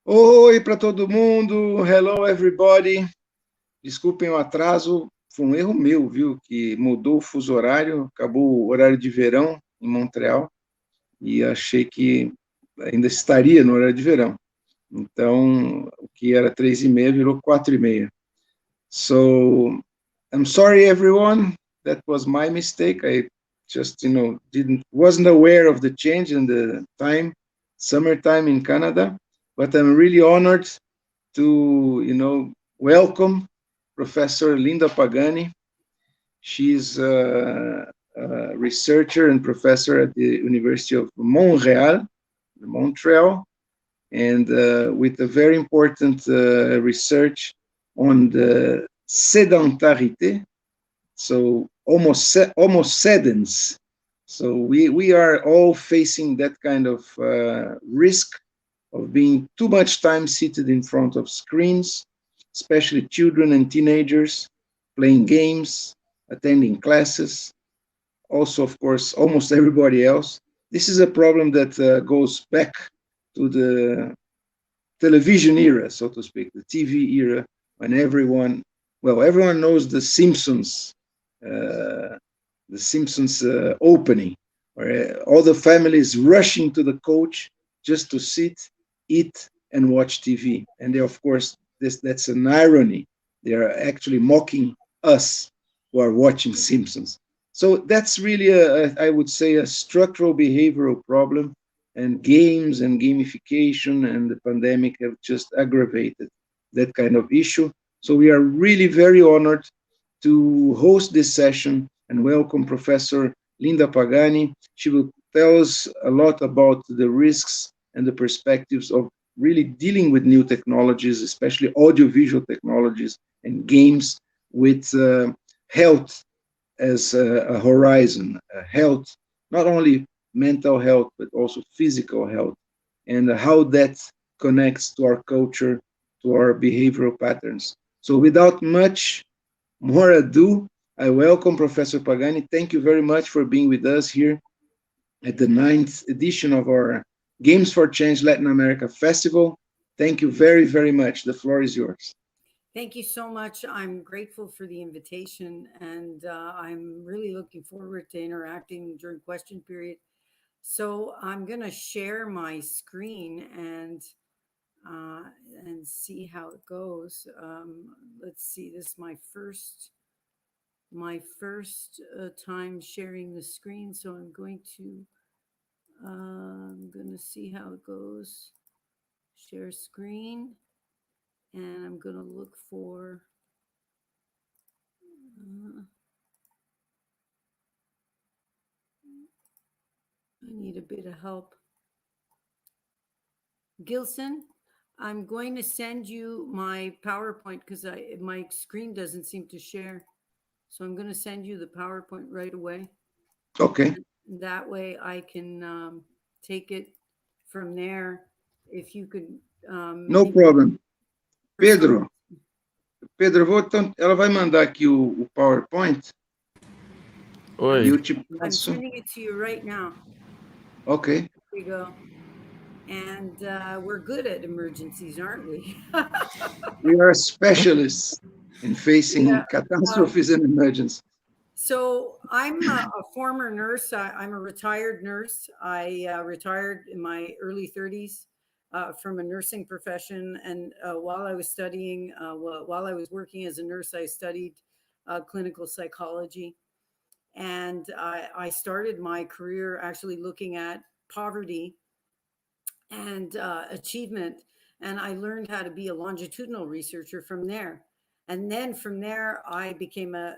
Oi para todo mundo, hello everybody. Desculpem o atraso, foi um erro meu, viu? Que mudou o fuso horário, acabou o horário de verão em Montreal e achei que ainda estaria no horário de verão. Então, o que era 3:30 virou 4:30. So, I'm sorry everyone, that was my mistake. I just, wasn't aware of the change in the time, summertime in Canada, but I'm really honored to, welcome Professor Linda Pagani. She's a researcher and professor at the University of Montreal, and with a very important research on the sedentarité, so almost sedens. So we are all facing that kind of risk of being too much time seated in front of screens, especially children and teenagers, playing games, attending classes, also, of course, almost everybody else. This is a problem that goes back to the television era, so to speak, the TV era, when everyone knows the Simpsons opening, where all the family is rushing to the couch just to sit, eat, and watch TV. And they, of course, that's an irony. They are actually mocking us who are watching Simpsons. So that's really, I would say, a structural behavioral problem, and games and gamification and the pandemic have just aggravated that kind of issue. So we are really very honored to host this session and welcome Professor Linda Pagani. She will tell us a lot about the risks and the perspectives of really dealing with new technologies, especially audiovisual technologies and games, with health as a horizon, health, not only mental health, but also physical health, and how that connects to our culture, to our behavioral patterns. So without much more ado, I welcome Professor Pagani. Thank you very much for being with us here at the 9th edition of our Games for Change Latin America Festival. Thank you very, very much. The floor is yours. Thank you so much. I'm grateful for the invitation, and I'm really looking forward to interacting during question period. So I'm going to share my screen uh, and see how it goes. Let's see. This is my first time sharing the screen, so I'm going to see how it goes. Share screen, and I'm going to look for. Uh, I need a bit of help. Gilson, I'm going to send you my PowerPoint because my screen doesn't seem to share. So I'm going to send you the PowerPoint right away. Okay. That way I can take it from there. If you could No maybe problem. respond. Pedro, ela vai mandar aqui o PowerPoint e Oi. eu te I'm passo. sending it to you right now. Ok. Here we go. And we're good at emergencies, aren't we? We are specialists in facing Yeah. catastrophes and emergencies. So I'm a former nurse. I'm a retired nurse. I retired in my early 30s from a nursing profession. And while I was studying, while I was working as a nurse, I studied clinical psychology. And I started my career actually looking at poverty and achievement. And I learned how to be a longitudinal researcher from there. And then from there, I became a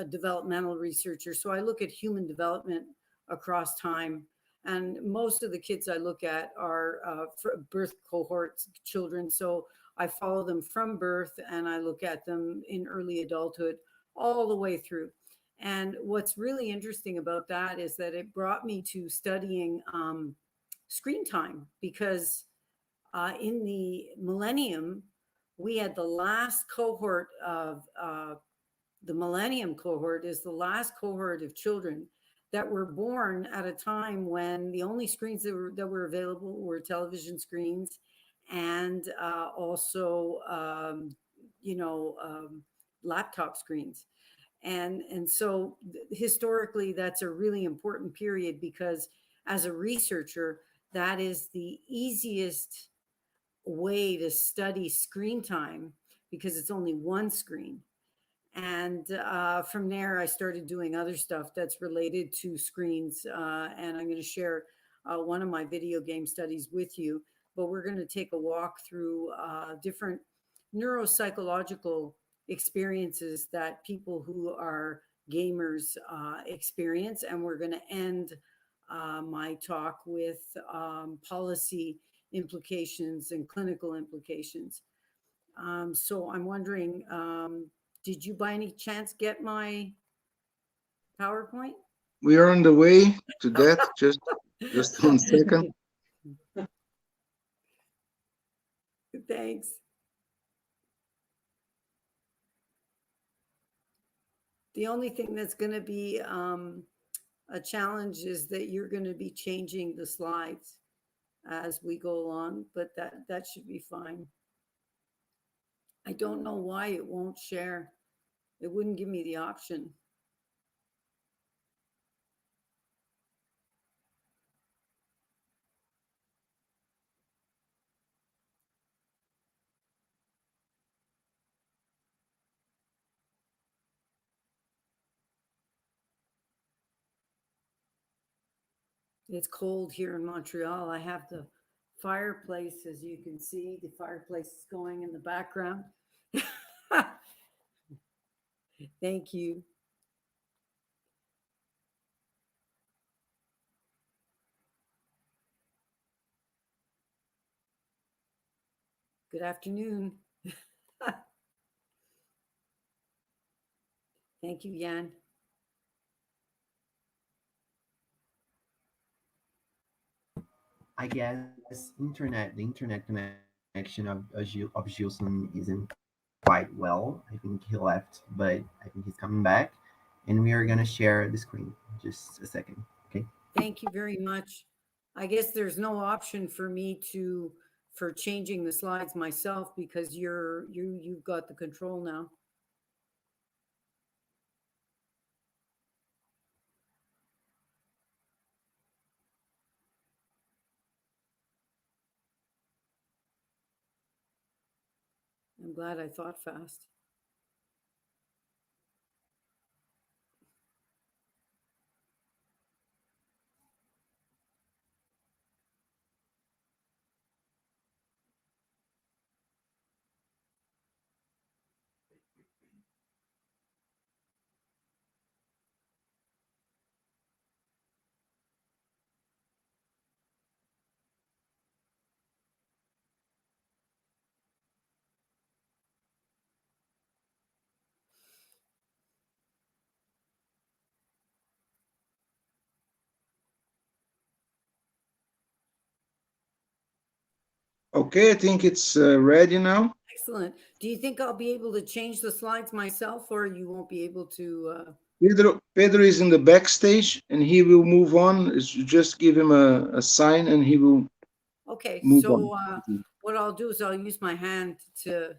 developmental researcher. So I look at human development across time. And most of the kids I look at are birth cohorts children. So I follow them from birth and I look at them in early adulthood all the way through. And what's really interesting about that is that it brought me to studying screen time because in the millennium, we had the last cohort of the millennium cohort is the last cohort of children that were born at a time when the only screens that were available were television screens and also, you know, laptop screens. And so historically, that's a really important period because as a researcher, that is the easiest way to study screen time because it's only one screen. And from there, I started doing other stuff that's related to screens. And I'm going to share one of my video game studies with you. But we're going to take a walk through different neuropsychological experiences that people who are gamers experience. And we're going to end my talk with policy implications and clinical implications. So I'm wondering, did you by any chance get my PowerPoint? We are on the way to that. Just 1 second. Thanks. The only thing that's going to be a challenge is that you're going to be changing the slides as we go along, but that should be fine. I don't know why it won't share. It wouldn't give me the option. It's cold here in Montreal. I have the fireplace, as you can see. The fireplace is going in the background. Thank you. Good afternoon. Thank you, Jan. I guess the internet connection of Gilson isn't quite well. I think he left, but I think he's coming back, and we are gonna share the screen. Just a second, okay? Thank you very much. I guess there's no option for me for changing the slides myself because you've got the control now. I'm glad I thought fast. Okay, I think it's ready now. Excellent. Do you think I'll be able to change the slides myself or you won't be able to? Pedro is in the backstage and he will move on. Just give him a sign and he will Okay, move so on. what I'll do is I'll use my hand to, is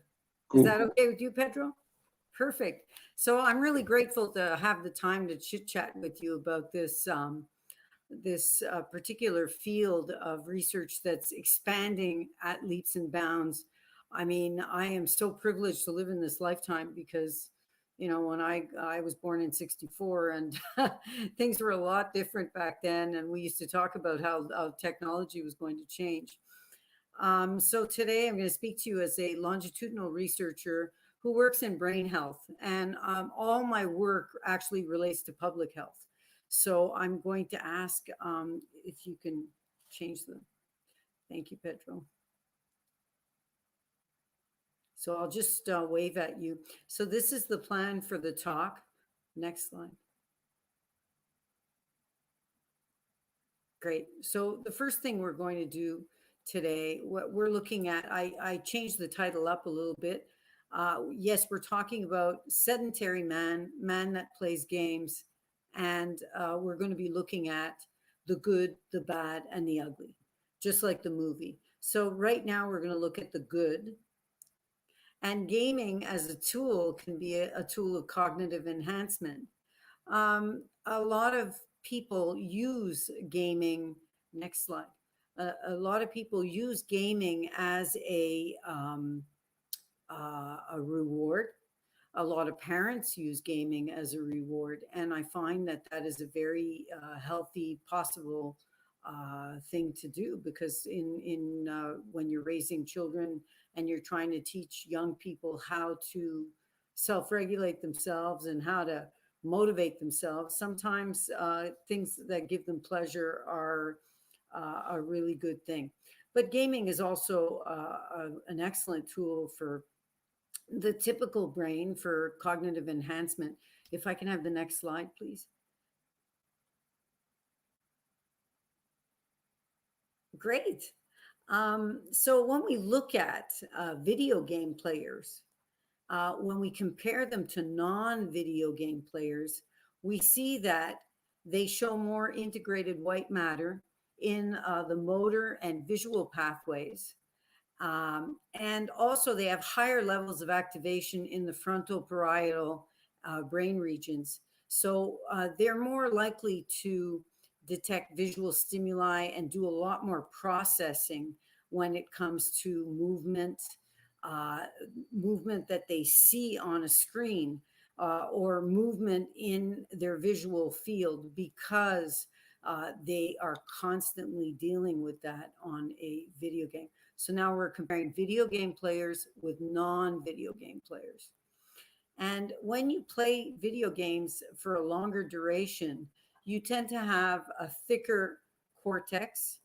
Cool. that okay with you, Pedro? Perfect. So I'm really grateful to have the time to chit chat with you about this particular field of research that's expanding at leaps and bounds. I mean, I am so privileged to live in this lifetime because, you know, when I was born in '64 and things were a lot different back then, and we used to talk about how technology was going to change. So today I'm going to speak to you as a longitudinal researcher who works in brain health, and all my work actually relates to public health. So I'm going to ask if you can change the, thank you, Pedro. So I'll just wave at you. So this is the plan for the talk. Next slide. Great. So the first thing we're going to do today, what we're looking at, I changed the title up a little bit. Yes, we're talking about sedentary man that plays games, and we're going to be looking at the good, the bad, and the ugly, just like the movie. So right now we're going to look at the good. And gaming as a tool can be a tool of cognitive enhancement. A lot of people use gaming. Next slide. A lot of people use gaming as a reward. A lot of parents use gaming as a reward, and I find that that is a very healthy, possible thing to do, because in when you're raising children and you're trying to teach young people how to self-regulate themselves and how to motivate themselves, sometimes things that give them pleasure are a really good thing. But gaming is also an excellent tool for the typical brain for cognitive enhancement. If I can have the next slide, please. Great. So when we look at video game players, when we compare them to non-video game players, we see that they show more integrated white matter in the motor and visual pathways. And also they have higher levels of activation in the frontal parietal brain regions. So they're more likely to detect visual stimuli and do a lot more processing when it comes to uh, movement that they see on a screen, or movement in their visual field, because they are constantly dealing with that on a video game. So now we're comparing video game players with non-video game players. And when you play video games for a longer duration, you tend to have a thicker cortex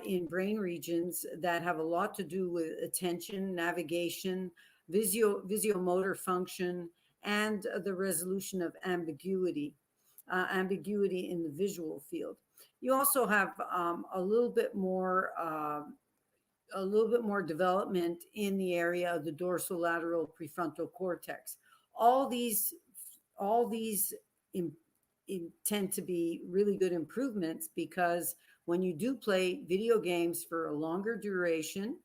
in brain regions that have a lot to do with attention, navigation, visiomotor function, and the resolution of ambiguity, ambiguity in the visual field. You also have a little bit more development in the area of the dorsolateral prefrontal cortex. All these, all these tend to be really good improvements, because when you do play video games for a longer duration,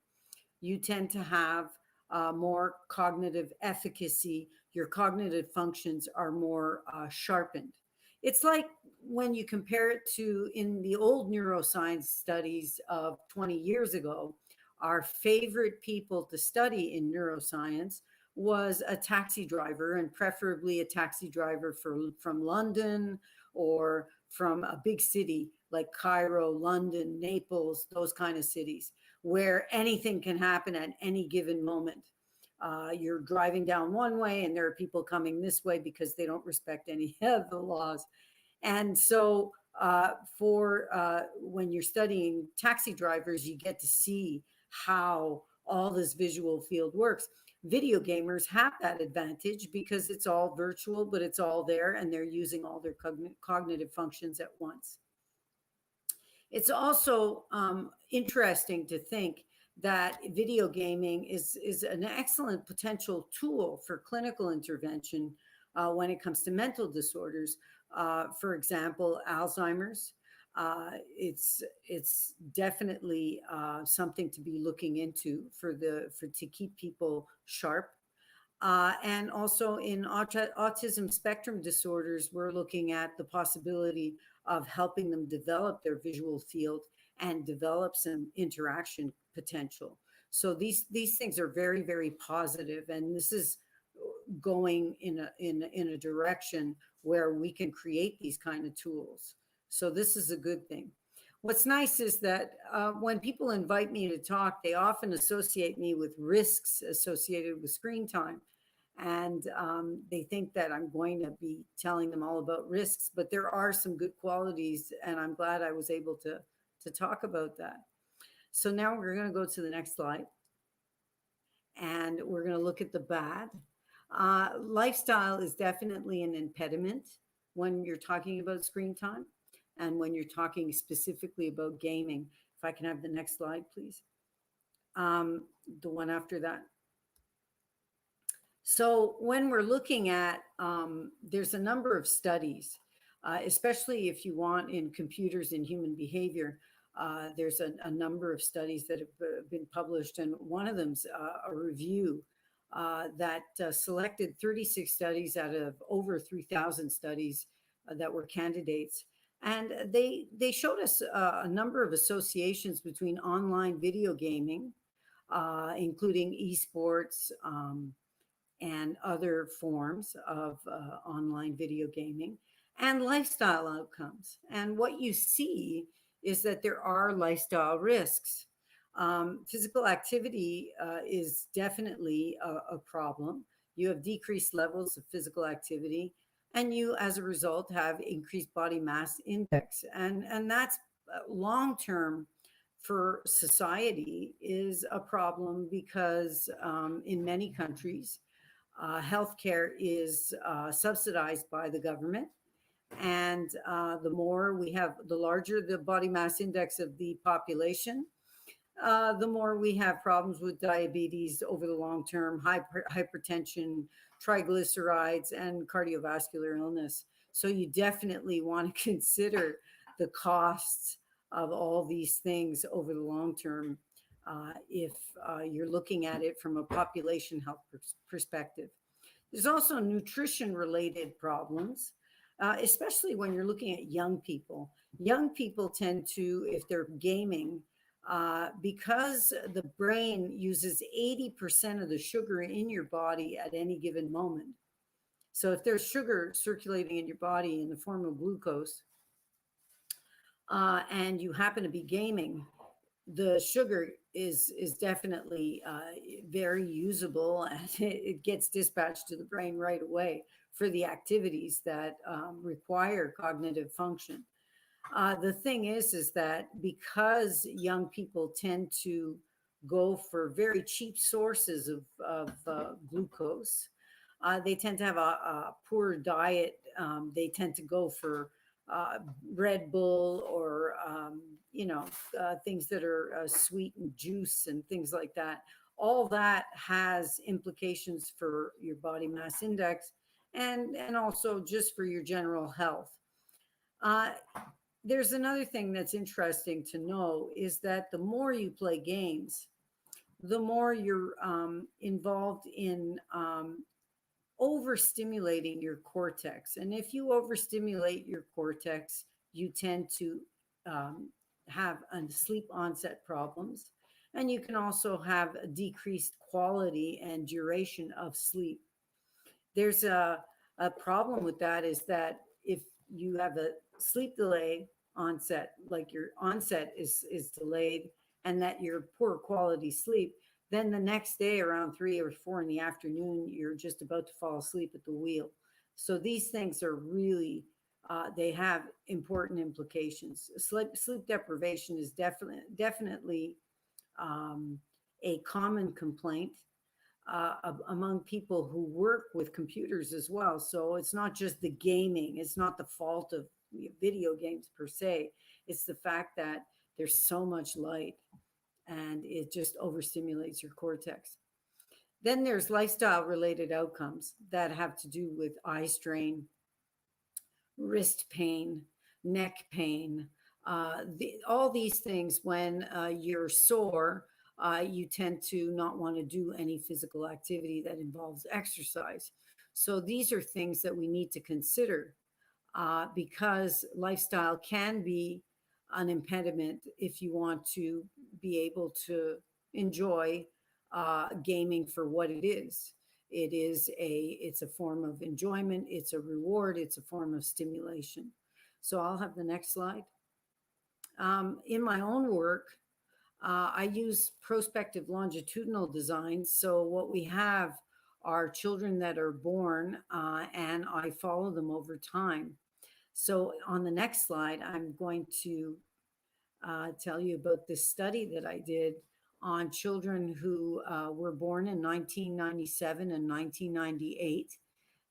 you tend to have more cognitive efficacy. Your cognitive functions are more sharpened. It's like when you compare it to in the old neuroscience studies of 20 years ago, our favorite people to study in neuroscience was a taxi driver, and preferably a taxi driver from London or from a big city like Cairo, London, Naples, those kind of cities where anything can happen at any given moment. You're driving down one way and there are people coming this way because they don't respect any of the laws. And so for when you're studying taxi drivers, you get to see how all this visual field works. Video gamers have that advantage because it's all virtual, but it's all there, and they're using all their cognitive functions at once. It's also interesting to think that video gaming is an excellent potential tool for clinical intervention when it comes to mental disorders. For example, Alzheimer's. It's definitely something to be looking into to keep people sharp. And also in autism spectrum disorders, we're looking at the possibility of helping them develop their visual field and develop some interaction potential. So these things are very, very positive, and this is going in a direction where we can create these kind of tools. So this is a good thing. What's nice is that when people invite me to talk, they often associate me with risks associated with screen time. And they think that I'm going to be telling them all about risks, but there are some good qualities, and I'm glad I was able to talk about that. So now we're going to go to the next slide, and we're going to look at the bad. Lifestyle is definitely an impediment when you're talking about screen time and when you're talking specifically about gaming. If I can have the next slide, please. The one after that. So when we're looking at, there's a number of studies, especially if you want in computers and human behavior, There's a number of studies that have been published, and one of them's a review that selected 36 studies out of over 3,000 studies that were candidates. And they showed us a number of associations between online video gaming, including esports and other forms of online video gaming, and lifestyle outcomes. And what you see is that there are lifestyle risks. Physical activity is definitely a problem. You have decreased levels of physical activity, and you, as a result, have increased body mass index. And that's long term for society is a problem because in many countries, healthcare is subsidized by the government. And the more we have, the larger the body mass index of the population, the more we have problems with diabetes over the long term, hypertension, triglycerides, and cardiovascular illness. So you definitely want to consider the costs of all these things over the long term if you're looking at it from a population health perspective. There's also nutrition related problems. Especially when you're looking at young people. Young people tend to, if they're gaming, because the brain uses 80% of the sugar in your body at any given moment. So if there's sugar circulating in your body in the form of glucose, and you happen to be gaming, the sugar is definitely very usable, and it gets dispatched to the brain right away for the activities that require cognitive function. The thing is that because young people tend to go for very cheap sources of glucose, they tend to have a poor diet. They tend to go for Red Bull or things that are sweet and juice and things like that. All that has implications for your body mass index and also just for your general health. There's another thing that's interesting to know is that the more you play games, the more you're involved in overstimulating your cortex. And if you overstimulate your cortex, you tend to have sleep onset problems. And you can also have a decreased quality and duration of sleep. There's a problem with that is that if you have a sleep delay onset, like your onset is delayed and that you're poor quality sleep, then the next day around 3 or 4 in the afternoon, you're just about to fall asleep at the wheel. So these things are really, they have important implications. Sleep deprivation is definitely a common complaint among people who work with computers as well. So it's not just the gaming. It's not the fault of video games per se. It's the fact that there's so much light and it just overstimulates your cortex. Then there's lifestyle related outcomes that have to do with eye strain, wrist pain, neck pain, all these things. When you're sore, you tend to not want to do any physical activity that involves exercise. So these are things that we need to consider because lifestyle can be an impediment if you want to be able to enjoy gaming for what it is. It's a form of enjoyment, it's a reward, it's a form of stimulation. So I'll have the next slide. In my own work, I use prospective longitudinal designs. So what we have are children that are born and I follow them over time. So on the next slide, I'm going to tell you about this study that I did on children who were born in 1997 and 1998.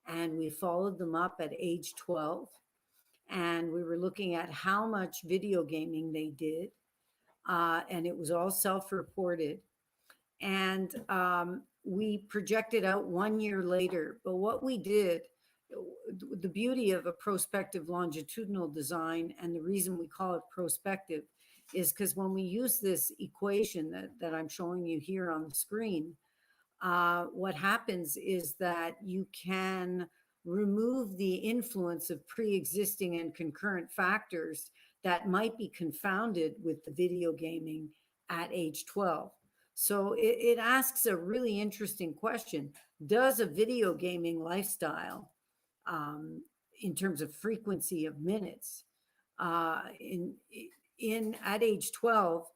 And we followed them up at age 12. And we were looking at how much video gaming they did. And it was all self-reported. And we projected out 1 year later. But what we did, the beauty of a prospective longitudinal design, and the reason we call it prospective, is because when we use this equation that I'm showing you here on the screen, what happens is that you can remove the influence of pre-existing and concurrent factors that might be confounded with the video gaming at age 12. So it asks a really interesting question. Does a video gaming lifestyle, in terms of frequency of minutes, in at age 12,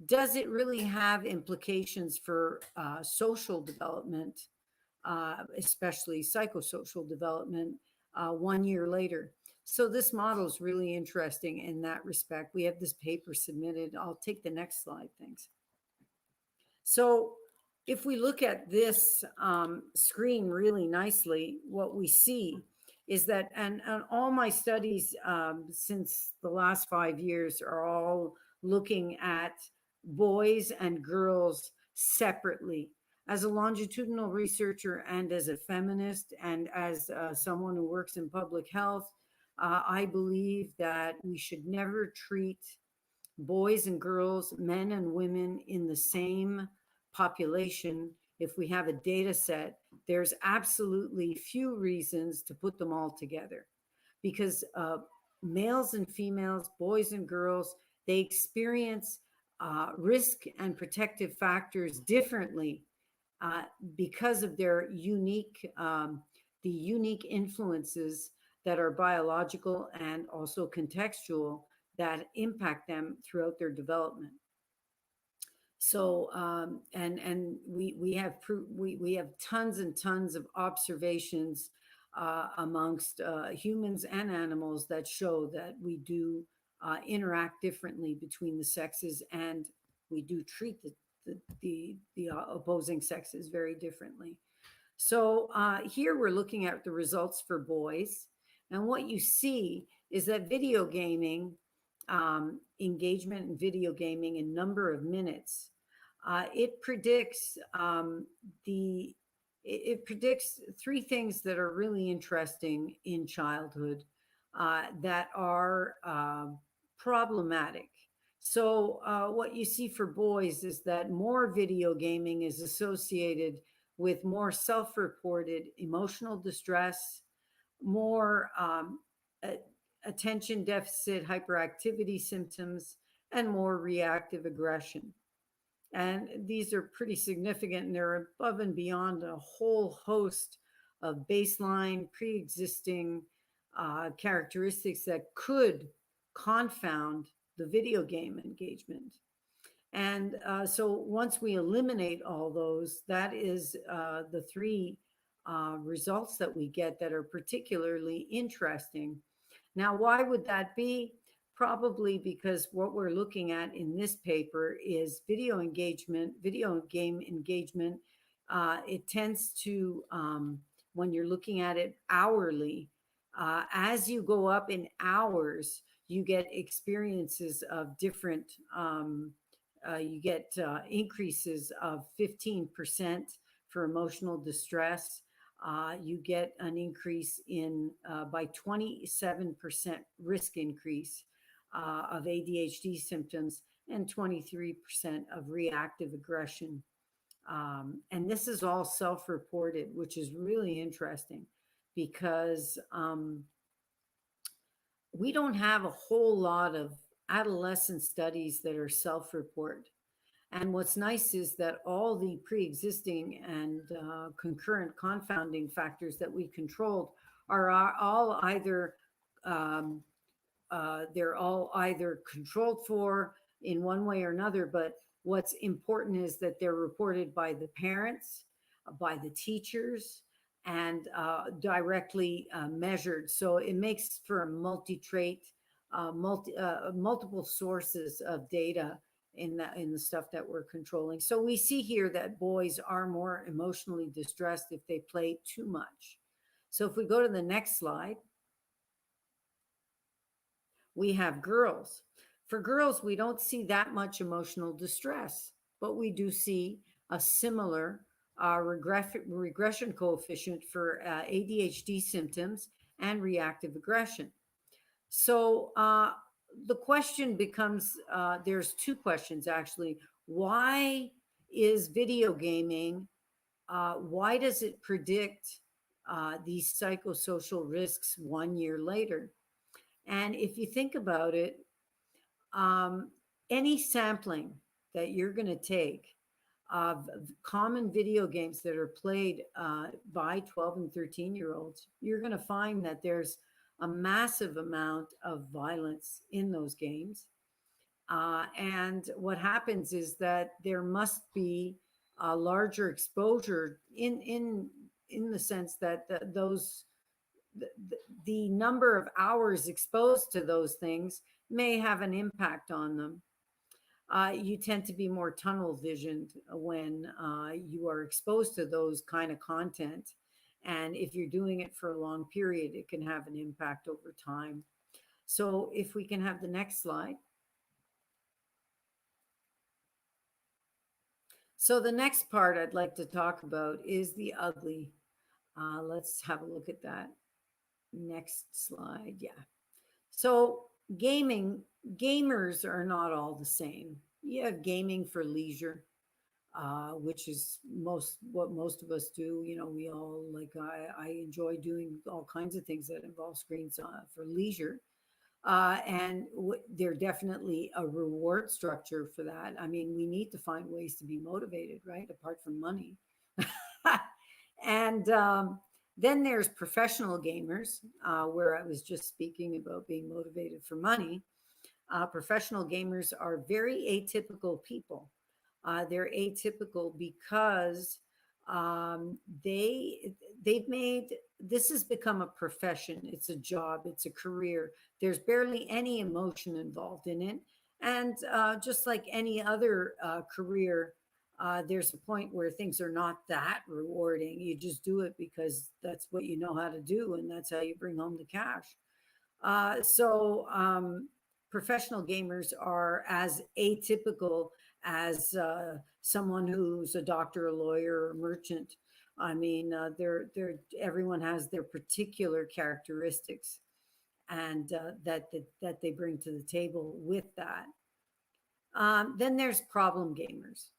does it really have implications for social development, especially psychosocial development, 1 year later? So this model is really interesting in that respect. We have this paper submitted. I'll take the next slide, thanks. So if we look at this screen really nicely, what we see is that, and all my studies since the last 5 years are all looking at boys and girls separately. As a longitudinal researcher and as a feminist and as someone who works in public health, I believe that we should never treat boys and girls, men and women in the same population. If we have a data set, there's absolutely few reasons to put them all together, because males and females, boys and girls, they experience risk and protective factors differently because of their unique, the unique influences that are biological and also contextual that impact them throughout their development. So and we have tons and tons of observations amongst humans and animals that show that we do interact differently between the sexes, and we do treat the opposing sexes very differently. So here we're looking at the results for boys, and what you see is that video gaming, engagement in video gaming in number of minutes, it predicts it predicts three things that are really interesting in childhood that are problematic. So what you see for boys is that more video gaming is associated with more self-reported emotional distress, more attention deficit hyperactivity symptoms, and more reactive aggression. And these are pretty significant, and they're above and beyond a whole host of baseline pre-existing characteristics that could confound the video game engagement. And so once we eliminate all those, that is the three results that we get that are particularly interesting. Now, why would that be? Probably because what we're looking at in this paper is video engagement, video game engagement. It tends to, when you're looking at it hourly, as you go up in hours, you get experiences of different, you get increases of 15% for emotional distress. You get an increase in by 27% risk increase of ADHD symptoms and 23% of reactive aggression. And this is all self-reported, which is really interesting because we don't have a whole lot of adolescent studies that are self-report. And what's nice is that all the pre-existing and concurrent confounding factors that we controlled are all either they're all either controlled for in one way or another. But what's important is that they're reported by the parents, by the teachers, and directly measured. So it makes for a multi-trait, multiple sources of data in the stuff that we're controlling. So we see here that boys are more emotionally distressed if they play too much. So if we go to the next slide, we have girls. For girls, we don't see that much emotional distress, but we do see a similar regression coefficient for ADHD symptoms and reactive aggression. So the question becomes, there's two questions actually. Why is video gaming, why does it predict these psychosocial risks 1 year later? And if you think about it, um, any sampling that you're going to take of common video games that are played by 12 and 13-year-olds, you're going to find that there's a massive amount of violence in those games. And what happens is that there must be a larger exposure in the sense that the, the number of hours exposed to those things may have an impact on them. You tend to be more tunnel visioned when you are exposed to those kind of content. And if you're doing it for a long period, it can have an impact over time. So if we can have the next slide. So the next part I'd like to talk about is the ugly. Let's have a look at that. Next slide. Yeah. So gamers are not all the same. You have gaming for leisure, which is what most of us do. You know, we all like, I enjoy doing all kinds of things that involve screens for leisure. And they're definitely a reward structure for that. I mean, we need to find ways to be motivated, right? Apart from money. And then there's professional gamers, where I was just speaking about being motivated for money. Professional gamers are very atypical people. They're atypical because they've made this has become a profession. It's a job. It's a career. There's barely any emotion involved in it, and just like any other career, there's a point where things are not that rewarding. You just do it because that's what you know how to do, and that's how you bring home the cash. So professional gamers are as atypical as someone who's a doctor, a lawyer, or a merchant. I mean, everyone has their particular characteristics, and that they bring to the table with that. Then there's problem gamers.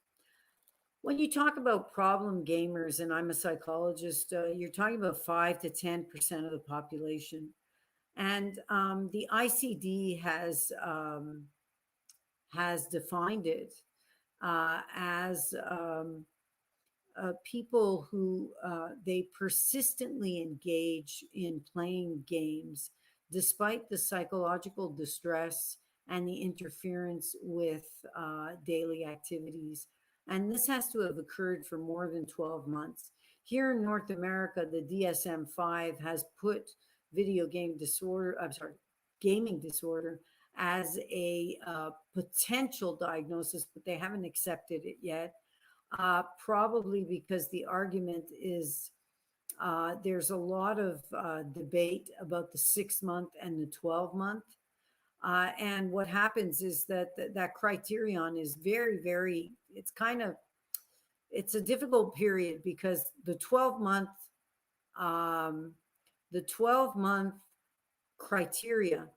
When you talk about problem gamers, and I'm a psychologist, you're talking about 5 to 10% of the population. And the ICD has defined it as people who they persistently engage in playing games despite the psychological distress and the interference with daily activities. And this has to have occurred for more than 12 months. Here in North America, the DSM-5 has put gaming disorder as a potential diagnosis, but they haven't accepted it yet. Probably because the argument is there's a lot of debate about the 6-month and the 12-month. And what happens is that that criterion is very, very, it's a difficult period because the 12-month criterion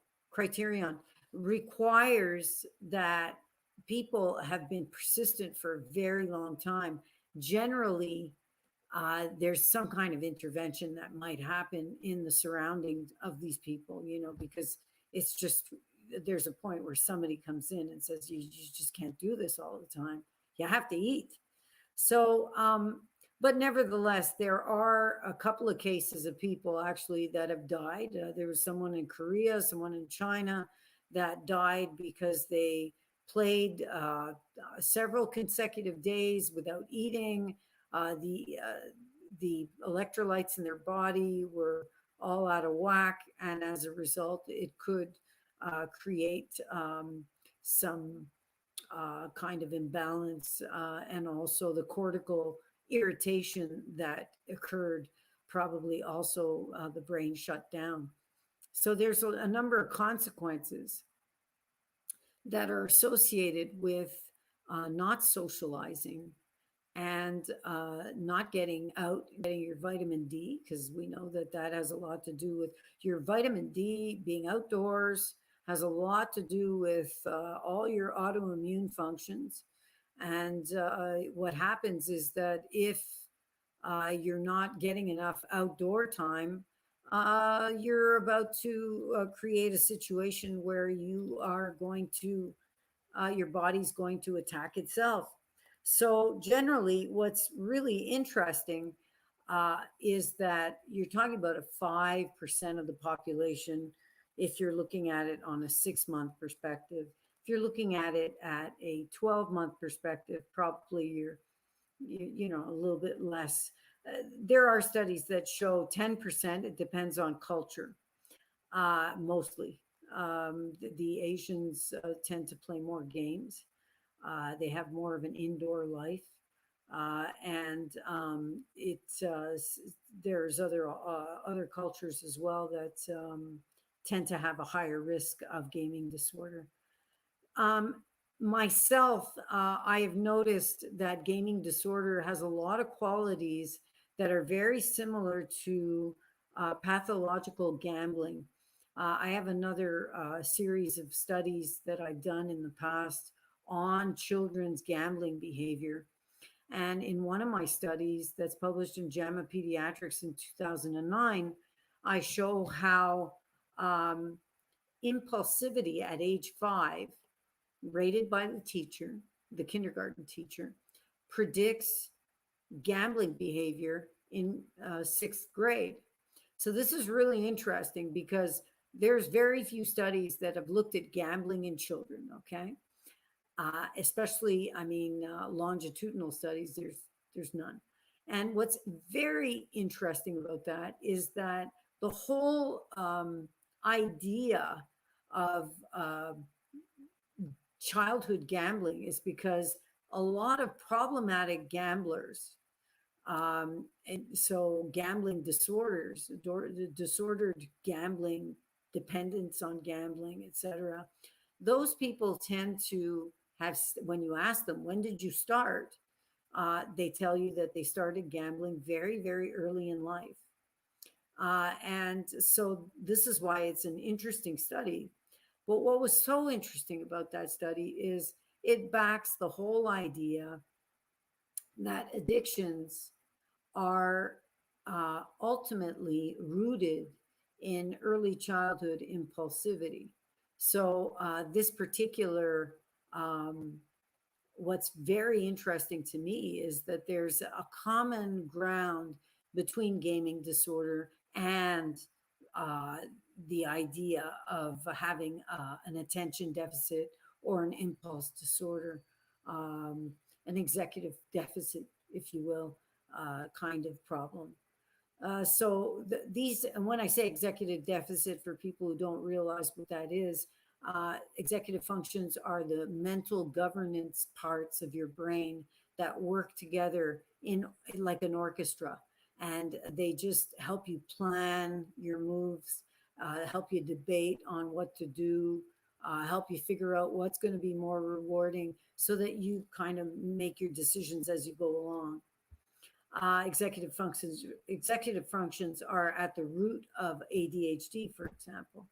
requires that people have been persistent for a very long time. Generally, there's some kind of intervention that might happen in the surroundings of these people, you know, because it's just, there's a point where somebody comes in and says, you just can't do this all the time. You have to eat. So, but nevertheless, there are a couple of cases of people actually that have died. There was someone in Korea, someone in China that died because they played several consecutive days without eating. The electrolytes in their body were all out of whack, and as a result, it could create some kind of imbalance, and also the cortical irritation that occurred. Probably also the brain shut down. So there's a number of consequences that are associated with not socializing and not getting out, getting your vitamin D, because we know that that has a lot to do with your vitamin D. Being outdoors has a lot to do with all your autoimmune functions. And what happens is that if you're not getting enough outdoor time, you're about to create a situation where you are going to, your body's going to attack itself. So generally, what's really interesting is that you're talking about a 5% of the population if you're looking at it on a 6-month perspective. If you're looking at it at a 12-month perspective, probably you know, a little bit less. There are studies that show 10%. It depends on culture, mostly. The Asians tend to play more games. They have more of an indoor life. And there's other cultures as well that tend to have a higher risk of gaming disorder. Myself, I have noticed that gaming disorder has a lot of qualities that are very similar to pathological gambling. I have another series of studies that I've done in the past on children's gambling behavior. And in one of my studies that's published in JAMA Pediatrics in 2009, I show how impulsivity at age 5, rated by the teacher, the kindergarten teacher, predicts gambling behavior in 6th grade. So this is really interesting because there's very few studies that have looked at gambling in children, okay? Especially, I mean, longitudinal studies, there's none. And what's very interesting about that is that the whole idea of childhood gambling is because a lot of problematic gamblers, and so gambling disorders, disordered gambling, dependence on gambling, etc. Those people tend to have, when you ask them, when did you start? They tell you that they started gambling very, very early in life. And so this is why it's an interesting study. But what was so interesting about that study is it backs the whole idea that addictions are ultimately rooted in early childhood impulsivity. So this particular, what's very interesting to me is that there's a common ground between gaming disorder and the idea of having an attention deficit or an impulse disorder, an executive deficit, if you will, kind of problem. So these, and when I say executive deficit, for people who don't realize what that is, executive functions are the mental governance parts of your brain that work together in like an orchestra, and they just help you plan your moves, help you debate on what to do, help you figure out what's going to be more rewarding so that you kind of make your decisions as you go along. Executive functions are at the root of ADHD, for example,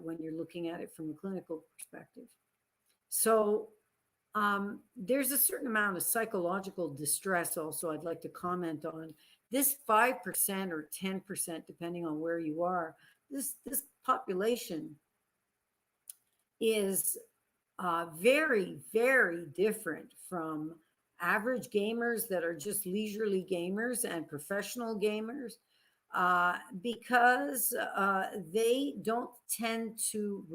when you're looking at it from a clinical perspective. So there's a certain amount of psychological distress also I'd like to comment on. This 5% or 10%, depending on where you are, this population is very, very different from average gamers that are just leisurely gamers and professional gamers, because they don't tend to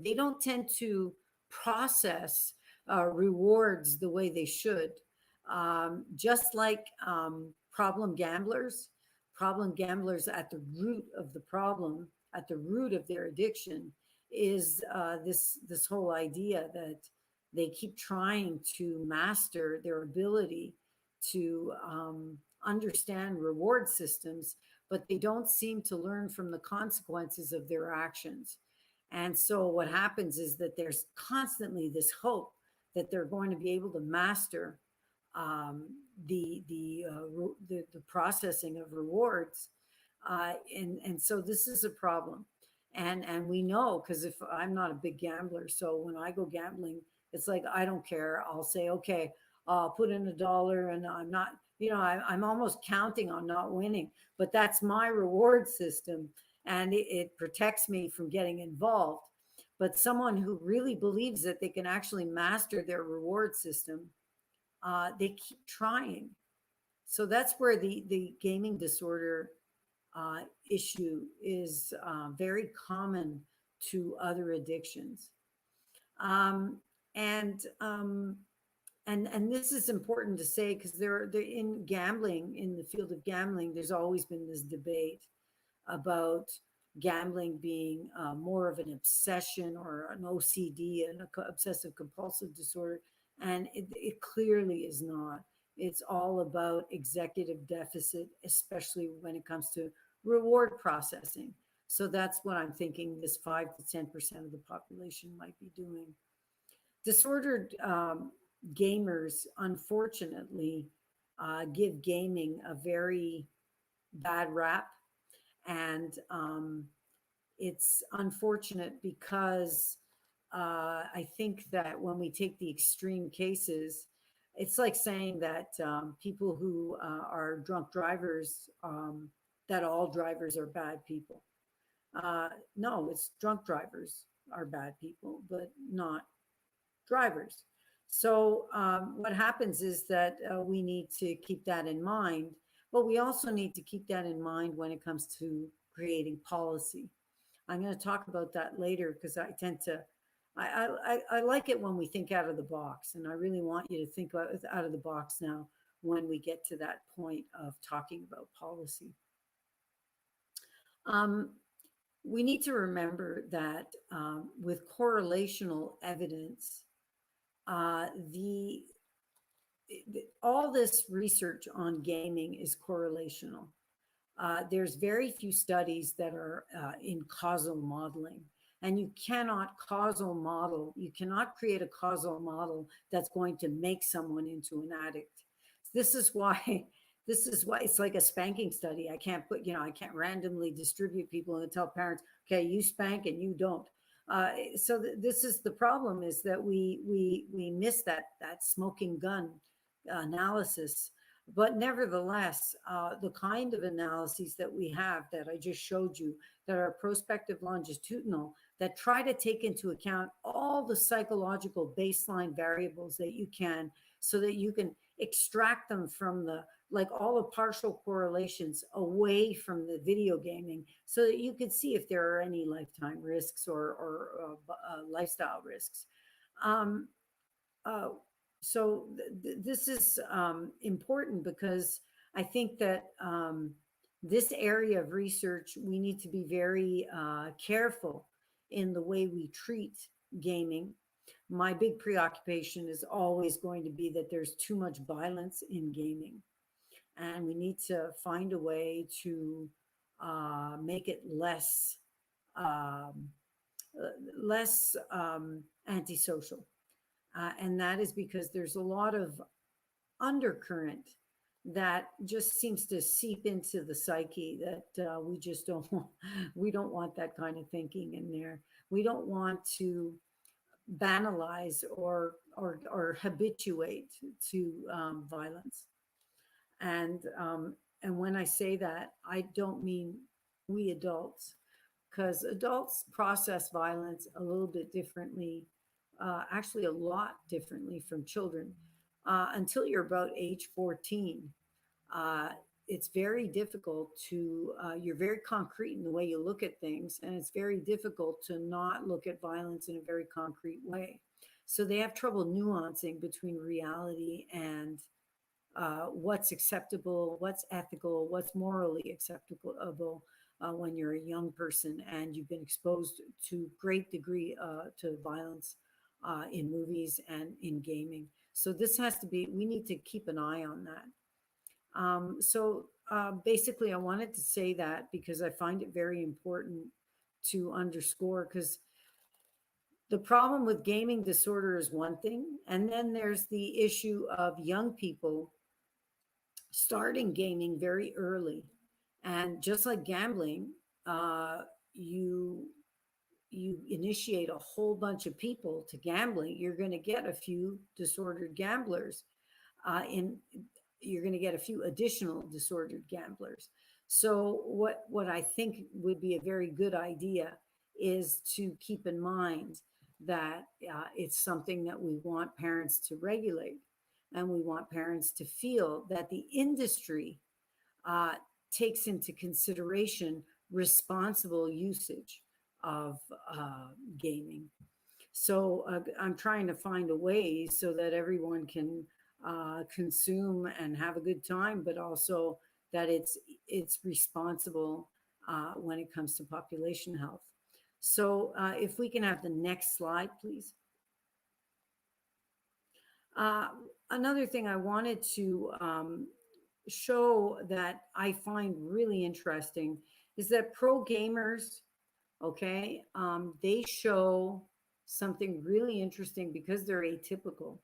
they don't tend to process rewards the way they should. Just like problem gamblers at the root of the problem, at the root of their addiction, is this whole idea that they keep trying to master their ability to understand reward systems, but they don't seem to learn from the consequences of their actions. And so what happens is that there's constantly this hope that they're going to be able to master the processing of rewards. And so this is a problem. And we know, because if I'm not a big gambler, so when I go gambling, it's like I don't care. I'll say, okay, I'll put in $1, and I'm not, I'm almost counting on not winning, but that's my reward system, and it protects me from getting involved. But someone who really believes that they can actually master their reward system, they keep trying. So that's where the gaming disorder issue is very common to other addictions. Um, and and this is important to say, because there in gambling, in the field of gambling, there's always been this debate about gambling being more of an obsession or an OCD, an obsessive compulsive disorder, and it clearly is not. It's all about executive deficit, especially when it comes to reward processing. So that's what I'm thinking this 5 to 10% of the population might be doing. Disordered gamers, unfortunately, give gaming a very bad rap. And it's unfortunate because I think that when we take the extreme cases, it's like saying that people who are drunk drivers, that all drivers are bad people. No, it's drunk drivers are bad people, but not drivers. So what happens is that we need to keep that in mind, but we also need to keep that in mind when it comes to creating policy. I'm going to talk about that later, because I tend to, I like it when we think out of the box, and I really want you to think out of the box now when we get to that point of talking about policy. We need to remember that with correlational evidence, the all this research on gaming is correlational. There's very few studies that are in causal modeling, and you cannot causal model. You cannot create a causal model that's going to make someone into an addict. This is why. This is why it's like a spanking study. I can't put, I can't randomly distribute people and tell parents, okay, you spank and you don't. So this is the problem, is that we miss that smoking gun analysis. But nevertheless, the kind of analyses that we have that I just showed you, that are prospective longitudinal, that try to take into account all the psychological baseline variables that you can, so that you can extract them from the, like all the partial correlations away from the video gaming, so that you can see if there are any lifetime risks or lifestyle risks. So this is important, because I think that this area of research, we need to be very careful in the way we treat gaming. My big preoccupation is always going to be that there's too much violence in gaming, and we need to find a way to make it less antisocial. And that is because there's a lot of undercurrent that just seems to seep into the psyche, that we just don't want. We don't want that kind of thinking in there. We don't want to banalize or habituate to violence. And when I say that, I don't mean we adults, because adults process violence a little bit differently, actually a lot differently from children. Until you're about age 14, it's very difficult to, you're very concrete in the way you look at things, and it's very difficult to not look at violence in a very concrete way. So they have trouble nuancing between reality and what's acceptable, what's ethical, what's morally acceptable when you're a young person and you've been exposed to great degree to violence in movies and in gaming. So this has to be, we need to keep an eye on that. So basically, I wanted to say that because I find it very important to underscore, because the problem with gaming disorder is one thing, and then there's the issue of young people starting gaming very early. And just like gambling, you you initiate a whole bunch of people to gambling, you're going to get a few disordered gamblers. In You're going to get a few additional disordered gamblers. So what I think would be a very good idea is to keep in mind that it's something that we want parents to regulate, and we want parents to feel that the industry uh, takes into consideration responsible usage of gaming. So I'm trying to find a way so that everyone can consume and have a good time, but also that it's responsible when it comes to population health. So if we can have the next slide, please. Uh, Another thing I wanted to show that I find really interesting is that pro gamers, okay, they show something really interesting because they're atypical.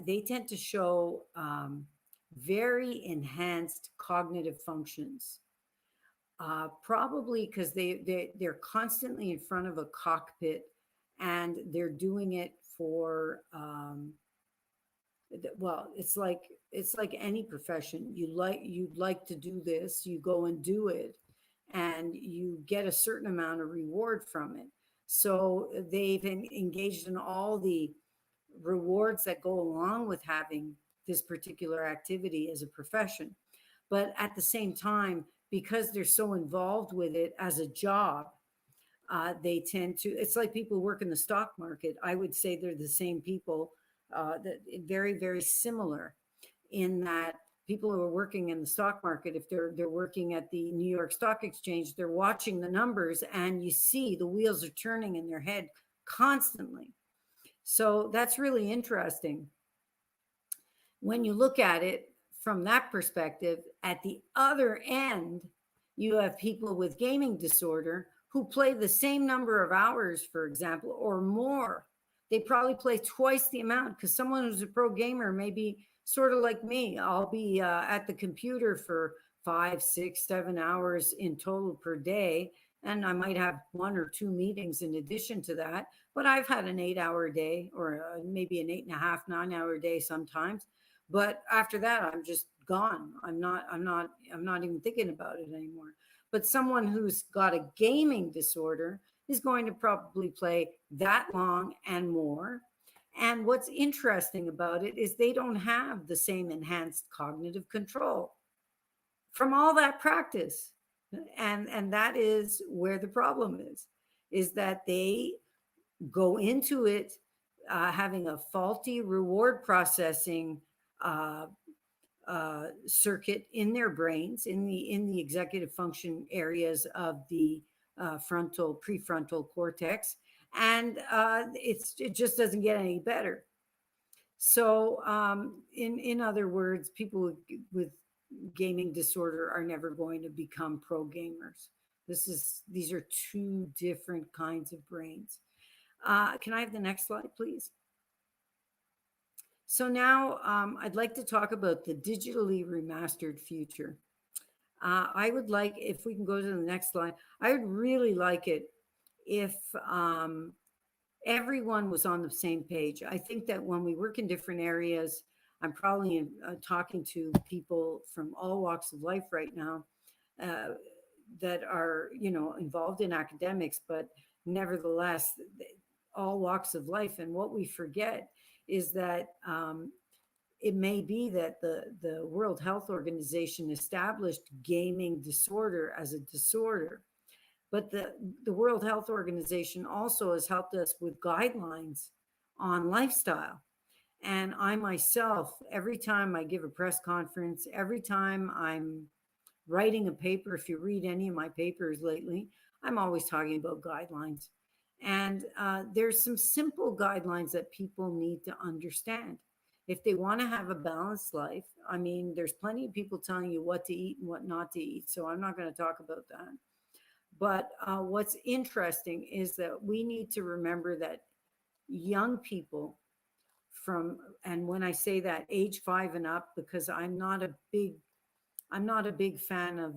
They tend to show very enhanced cognitive functions, probably because they're constantly in front of a cockpit, and they're doing it for well, it's like any profession. You'd like to do this, you go and do it, and you get a certain amount of reward from it. So they've engaged in all the rewards that go along with having this particular activity as a profession. But at the same time, because they're so involved with it as a job, they tend to, it's like people who work in the stock market. I would say they're the same people, that very, very similar in that people who are working in the stock market, if they're working at the New York Stock Exchange, they're watching the numbers and you see the wheels are turning in their head constantly. So that's really interesting. When you look at it from that perspective, at the other end, you have people with gaming disorder who play the same number of hours, for example, or more. They probably play twice the amount, because someone who's a pro gamer may be sort of like me. I'll be at the computer for 5, 6, 7 hours in total per day. And I might have 1 or 2 meetings in addition to that. But I've had an 8-hour day, or maybe an 8.5, 9-hour day sometimes. But after that, I'm just gone. I'm not even thinking about it anymore. But someone who's got a gaming disorder is going to probably play that long and more. And what's interesting about it is they don't have the same enhanced cognitive control from all that practice. And that is where the problem is that they go into it having a faulty reward processing uh, circuit in their brains, in the executive function areas of the prefrontal cortex, and it just doesn't get any better. So, in other words, people with gaming disorder are never going to become pro gamers. These are two different kinds of brains. Can I have the next slide, please? So now I'd like to talk about the digitally remastered future. I would like, if we can go to the next slide, I would really like it if everyone was on the same page. I think that when we work in different areas, I'm probably talking to people from all walks of life right now that are, involved in academics, but nevertheless, all walks of life. And what we forget is that it may be that the World Health Organization established gaming disorder as a disorder, but the World Health Organization also has helped us with guidelines on lifestyle. And I myself, every time I give a press conference, every time I'm writing a paper, if you read any of my papers lately, I'm always talking about guidelines. And there's some simple guidelines that people need to understand. If they want to have a balanced life, I mean, there's plenty of people telling you what to eat and what not to eat. So I'm not going to talk about that. But what's interesting is that we need to remember that young people and when I say that, age 5 and up, because I'm not a big fan of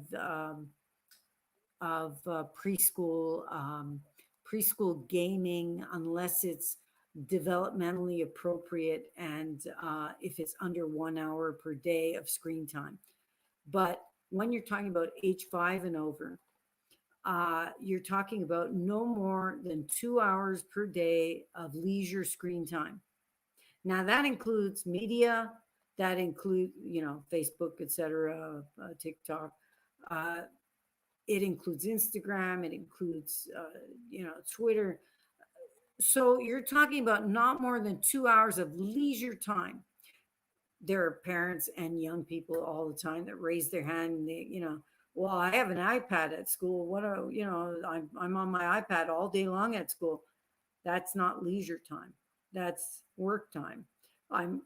preschool preschool gaming unless it's developmentally appropriate and if it's under 1 hour per day of screen time. But when you're talking about age 5 and over, you're talking about no more than 2 hours per day of leisure screen time. Now that includes media, that includes, Facebook, etc., TikTok. It includes Instagram. It includes, Twitter. So you're talking about not more than 2 hours of leisure time. There are parents and young people all the time that raise their hand and they, well, I have an iPad at school. I'm on my iPad all day long at school. That's not leisure time. That's work time. I'm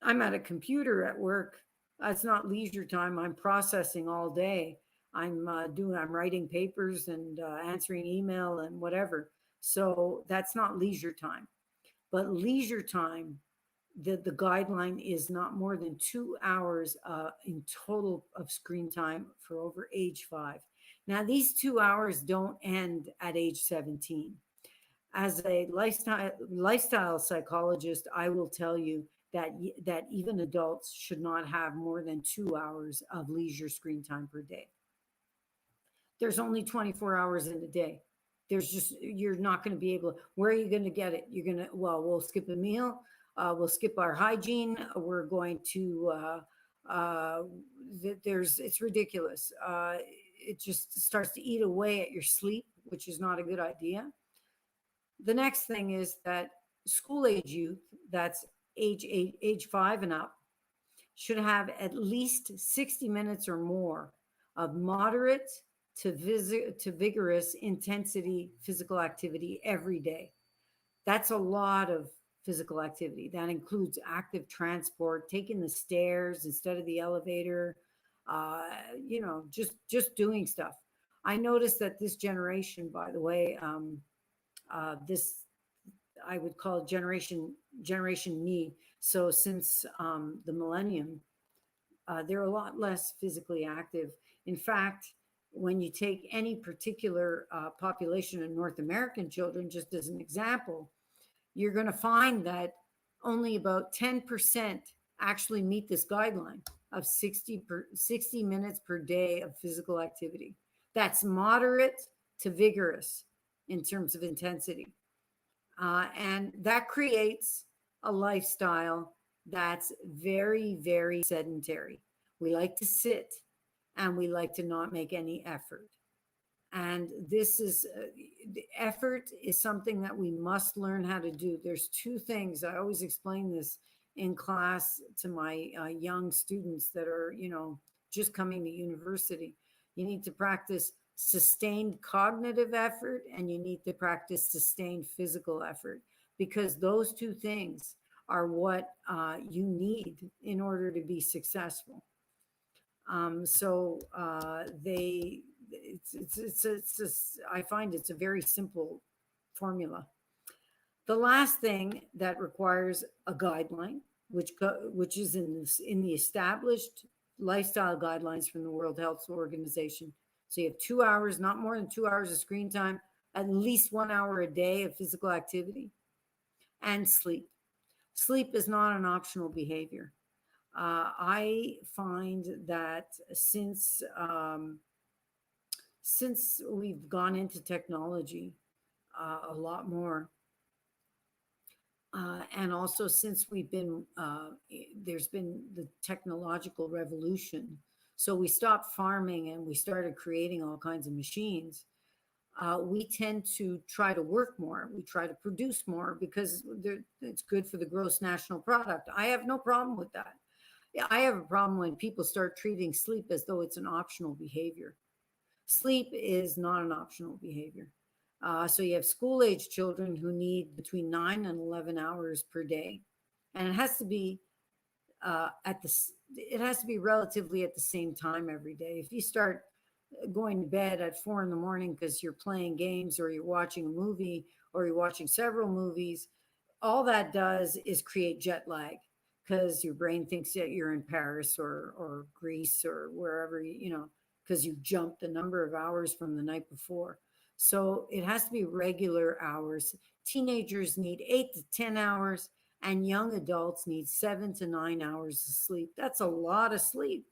at a computer at work. That's not leisure time. I'm processing all day. I'm writing papers and answering email and whatever. So that's not leisure time. But leisure time, the guideline is not more than 2 hours in total of screen time for over age 5. Now, these 2 hours don't end at age 17. As a lifestyle psychologist, I will tell you that even adults should not have more than 2 hours of leisure screen time per day. There's only 24 hours in a day. You're not going to be able, where are you going to get it? We'll skip a meal. We'll skip our hygiene. We're going to, it's ridiculous. It just starts to eat away at your sleep, which is not a good idea. The next thing is that school age youth, that's age 5 and up, should have at least 60 minutes or more of moderate to vigorous intensity physical activity every day. That's a lot of physical activity. That includes active transport, taking the stairs instead of the elevator, just doing stuff. I noticed that this generation, by the way, this I would call generation me. So since the millennium, they're a lot less physically active. In fact, when you take any particular population of North American children, just as an example, you're going to find that only about 10% actually meet this guideline of 60 minutes per day of physical activity. That's moderate to vigorous in terms of intensity. And that creates a lifestyle that's very, very sedentary. We like to sit and we like to not make any effort. And this is, the effort is something that we must learn how to do. There's two things. I always explain this in class to my young students that are, just coming to university. You need to practice sustained cognitive effort and you need to practice sustained physical effort, because those two things are what you need in order to be successful. I find it's a very simple formula. The last thing that requires a guideline, which is in the established lifestyle guidelines from the World Health Organization. So you have 2 hours, not more than 2 hours of screen time, at least 1 hour a day of physical activity, and sleep. Sleep is not an optional behavior. I find that since we've gone into technology a lot more, and also since there's been the technological revolution. So we stopped farming and we started creating all kinds of machines. We tend to try to work more. We try to produce more because it's good for the gross national product. I have no problem with that. I have a problem when people start treating sleep as though it's an optional behavior. Sleep is not an optional behavior. So you have school age children who need between 9 and 11 hours per day. And it has to be relatively at the same time every day. If you start going to bed at 4 a.m. because you're playing games or you're watching a movie or you're watching several movies, all that does is create jet lag, because your brain thinks that you're in Paris or Greece or wherever, because you jumped the number of hours from the night before. So it has to be regular hours. Teenagers need 8 to 10 hours, and young adults need 7 to 9 hours of sleep. That's a lot of sleep,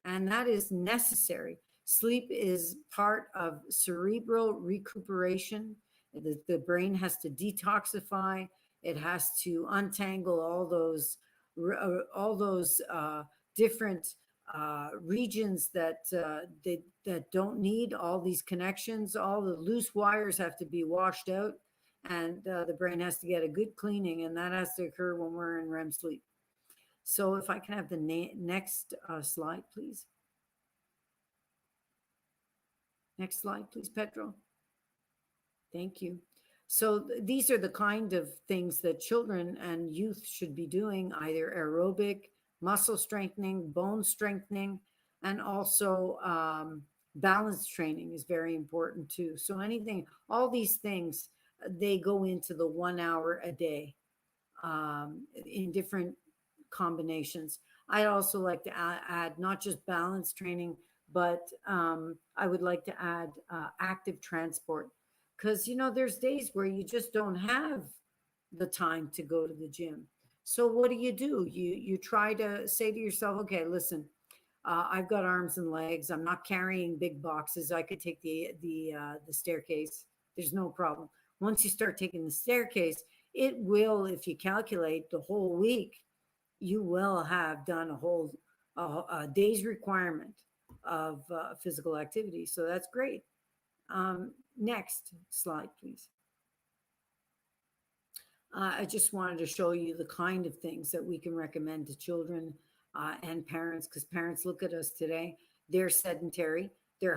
and that is necessary. Sleep is part of cerebral recuperation. The brain has to detoxify. It has to untangle all those different regions that don't need all these connections. All the loose wires have to be washed out, and the brain has to get a good cleaning, and that has to occur when we're in REM sleep. So, if I can have the next slide, please. Next slide, please, Pedro. Thank you. So these are the kind of things that children and youth should be doing, either aerobic, muscle strengthening, bone strengthening, and also balance training is very important too. So anything, all these things, they go into the 1 hour a day in different combinations. I also like to add not just balance training, but I would like to add active transport, because there's days where you just don't have the time to go to the gym. So what do? You try to say to yourself, okay, listen, I've got arms and legs. I'm not carrying big boxes. I could take the staircase. There's no problem. Once you start taking the staircase, it will, if you calculate the whole week, you will have done a whole day's requirement of physical activity. So that's great. Next slide, please. I just wanted to show you the kind of things that we can recommend to children and parents, because parents look at us today. They're sedentary. They're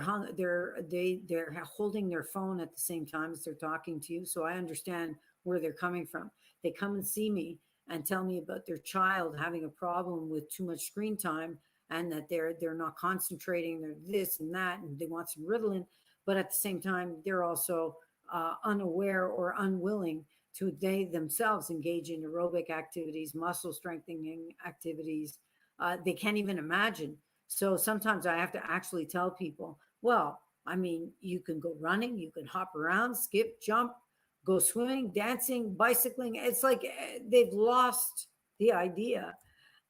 holding their phone at the same time as they're talking to you. So I understand where they're coming from. They come and see me and tell me about their child having a problem with too much screen time, and that they're not concentrating, they're this and that, and they want some Ritalin, but at the same time, they're also unaware or unwilling to they themselves engage in aerobic activities, muscle strengthening activities. They can't even imagine. So sometimes I have to actually tell people, well, I mean, you can go running, you can hop around, skip, jump, go swimming, dancing, bicycling. It's like they've lost the idea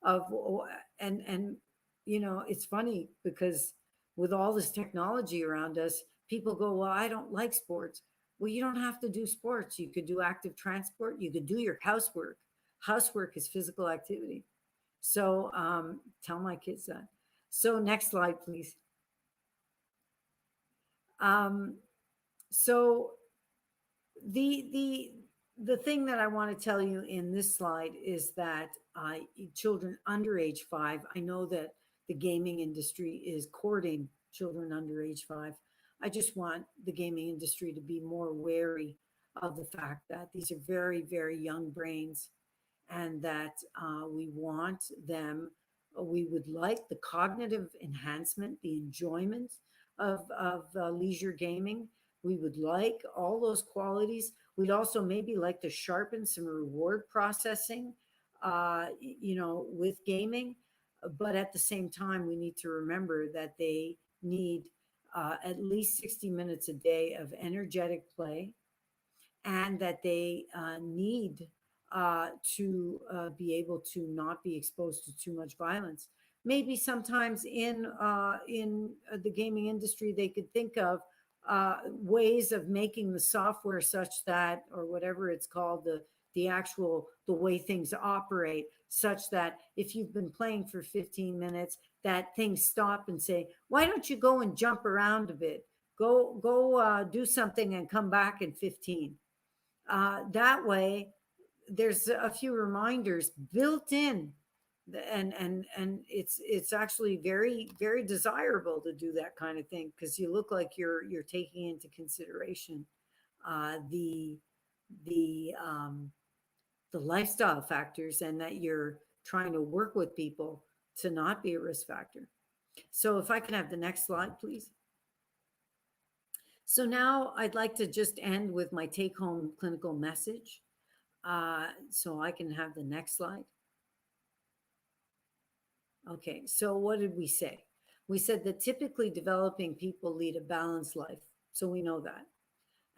of, and it's funny because with all this technology around us, people go, well, I don't like sports. Well, you don't have to do sports. You could do active transport. You could do your housework. Housework is physical activity. So tell my kids that. So next slide, please. So the thing that I want to tell you in this slide is that children under age 5, I know that the gaming industry is courting children under age 5. I just want the gaming industry to be more wary of the fact that these are very, very young brains, and that we want them, we would like the cognitive enhancement, the enjoyment of leisure gaming. We would like all those qualities. We'd also maybe like to sharpen some reward processing, with gaming. But at the same time, we need to remember that they need at least 60 minutes a day of energetic play, and that they need to be able to not be exposed to too much violence. Maybe sometimes in the gaming industry, they could think of ways of making the software such that, or whatever it's called, the way things operate, such that if you've been playing for 15 minutes, that things stop and say, why don't you go and jump around a bit? Go do something and come back in 15. That way, there's a few reminders built in, and it's actually very, very desirable to do that kind of thing, because you look like you're taking into consideration the lifestyle factors, and that you're trying to work with people to not be a risk factor. So if I can have the next slide, please. So now I'd like to just end with my take-home clinical message. So I can have the next slide. Okay, so what did we say? We said that typically developing people lead a balanced life. So we know that.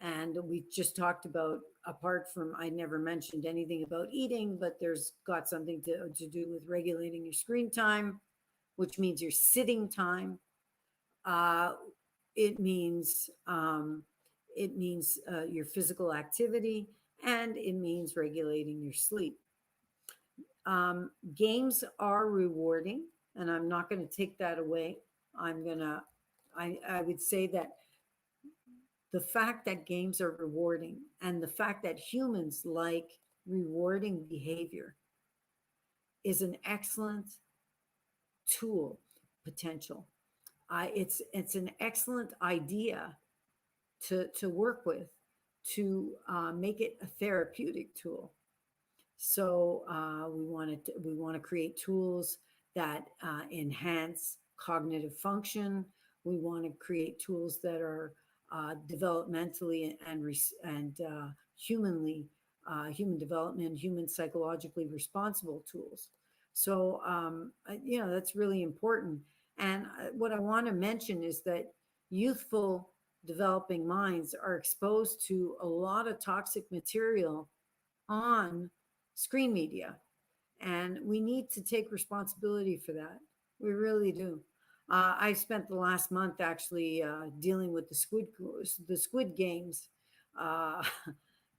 And we just talked about, apart from, I never mentioned anything about eating, but there's got something to do with regulating your screen time, which means your sitting time. Uh, it means your physical activity, and it means regulating your sleep. Games are rewarding, and I'm not going to take that away. I would say that the fact that games are rewarding and the fact that humans like rewarding behavior is an excellent tool potential. It's an excellent idea to work with, to make it a therapeutic tool. So we want to create tools that enhance cognitive function. We want to create tools that are developmentally and humanly human development, human psychologically responsible tools. So that's really important. And what I want to mention is that youthful developing minds are exposed to a lot of toxic material on screen media, and we need to take responsibility for that. We really do. I spent the last month actually dealing with the Squid Games, uh,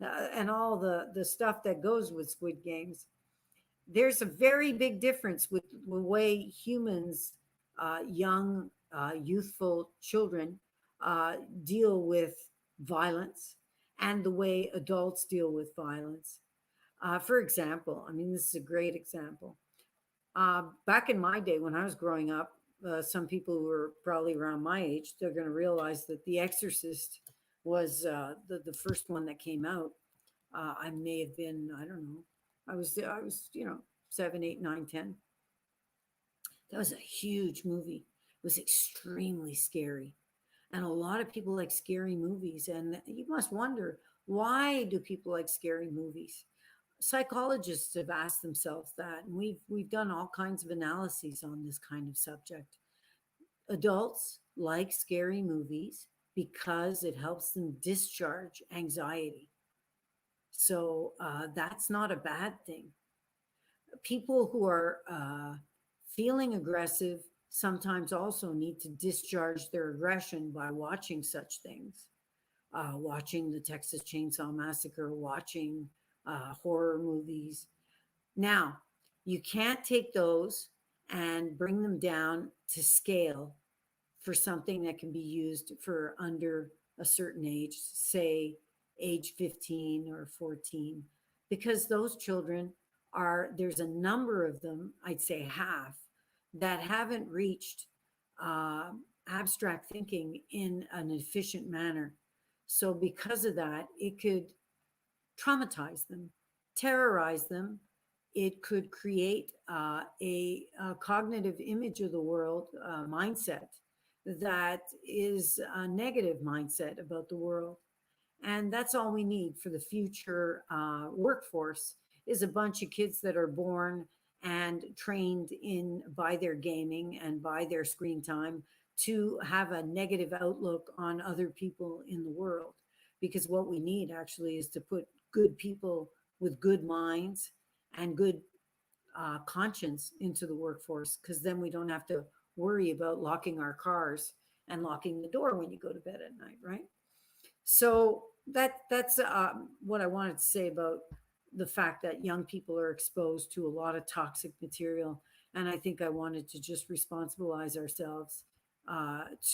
and all the stuff that goes with Squid Games. There's a very big difference with the way humans, young, youthful children, deal with violence and the way adults deal with violence. For example, I mean, this is a great example. Back in my day when I was growing up, some people who were probably around my age, they're going to realize that The Exorcist was the first one that came out. I may have been, I don't know, I was 7, 8, 9, 10. That was a huge movie. It was extremely scary. And a lot of people like scary movies. And you must wonder, why do people like scary movies? Psychologists have asked themselves that, and we've done all kinds of analyses on this kind of subject. Adults like scary movies because it helps them discharge anxiety. So that's not a bad thing. People who are feeling aggressive sometimes also need to discharge their aggression by watching such things, watching the Texas Chainsaw Massacre, watching horror movies. Now, you can't take those and bring them down to scale for something that can be used for under a certain age, say age 15 or 14, because those children there's a number of them, I'd say half, that haven't reached uh, abstract thinking in an efficient manner. So, because of that, it could traumatize them, terrorize them. It could create a cognitive image of the world, mindset that is a negative mindset about the world. And that's all we need for the future workforce is a bunch of kids that are born and trained in by their gaming and by their screen time to have a negative outlook on other people in the world. Because what we need actually is to put good people with good minds and good conscience into the workforce, because then we don't have to worry about locking our cars and locking the door when you go to bed at night, right? So that's what I wanted to say about the fact that young people are exposed to a lot of toxic material, and I think I wanted to just responsibilize ourselves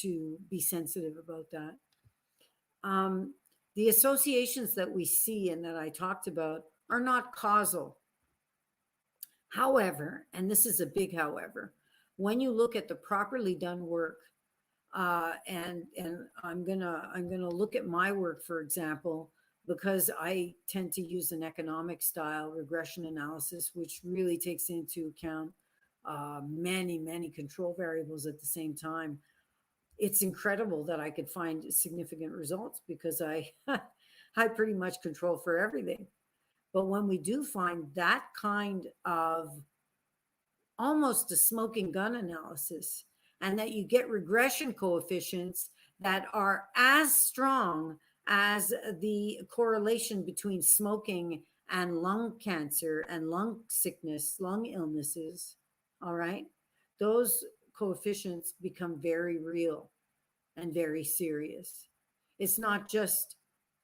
to be sensitive about that. Um, the associations that we see and that I talked about are not causal. However, and this is a big however, when you look at the properly done work, and I'm gonna look at my work, for example, because I tend to use an economic style regression analysis, which really takes into account many control variables at the same time. It's incredible that I could find significant results because I I pretty much control for everything. But when we do find that kind of almost a smoking gun analysis, and that you get regression coefficients that are as strong as the correlation between smoking and lung cancer and lung sickness, lung illnesses. All right. Those coefficients become very real and very serious. It's not just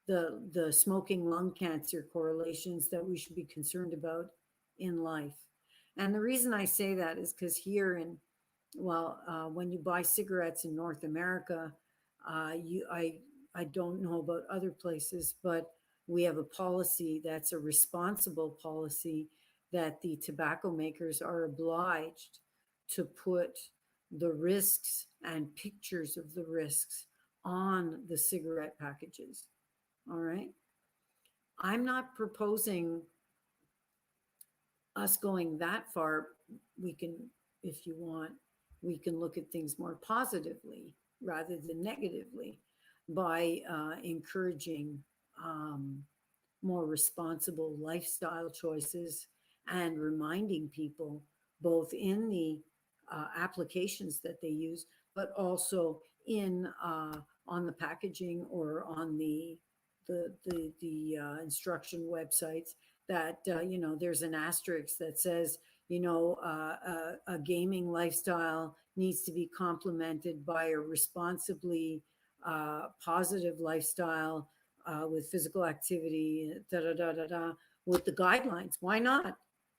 the smoking lung cancer correlations that we should be concerned about in life. And the reason I say that is because here in, well, when you buy cigarettes in North America, I don't know about other places, but we have a policy that's a responsible policy that the tobacco makers are obliged to put the risks and pictures of the risks on the cigarette packages. All right. I'm not proposing us going that far. We can, if you want, we can look at things more positively rather than negatively by encouraging more responsible lifestyle choices and reminding people both in the applications that they use, but also in on the packaging or on the instruction websites that you know, there's an asterisk that says, you know, a gaming lifestyle needs to be complemented by a responsibly positive lifestyle with physical activity, da da da da da, with the guidelines. Why not?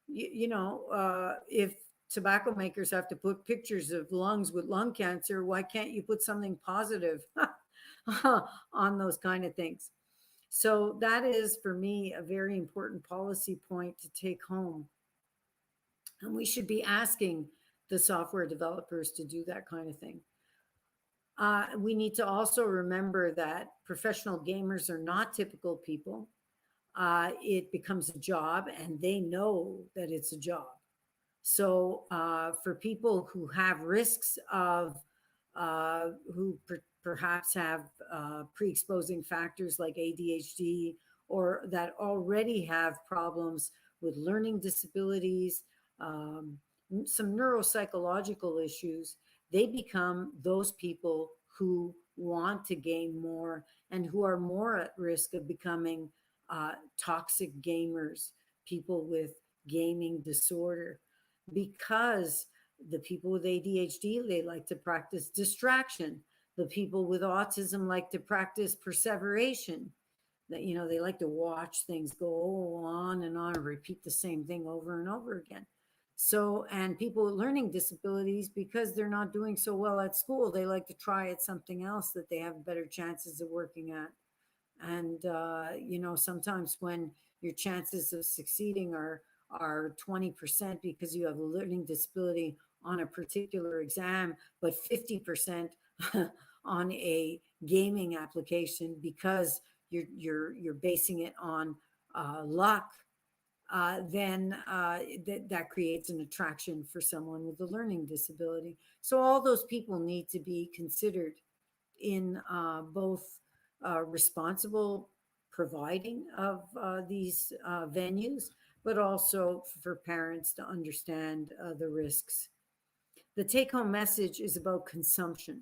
You know, if tobacco makers have to put pictures of lungs with lung cancer, why can't you put something positive on those kind of things? So that is, for me, a very important policy point to take home. And we should be asking the software developers to do that kind of thing. We need to also remember that professional gamers are not typical people. It becomes a job, and they know that it's a job. So for people who have risks of, who perhaps have pre-exposing factors like ADHD, or that already have problems with learning disabilities, some neuropsychological issues, they become those people who want to gain more and who are more at risk of becoming toxic gamers, people with gaming disorder, because the people with ADHD, they like to practice distraction. The people with autism like to practice perseveration. That, you know, they like to watch things go on and repeat the same thing over and over again. So, and people with learning disabilities, because they're not doing so well at school, they like to try at something else that they have better chances of working at. And you know, sometimes when your chances of succeeding are 20% because you have a learning disability on a particular exam, but 50% on a gaming application because you're basing it on luck, then that creates an attraction for someone with a learning disability. So all those people need to be considered in both responsible providing of these venues, but also for parents to understand the risks. The take-home message is about consumption.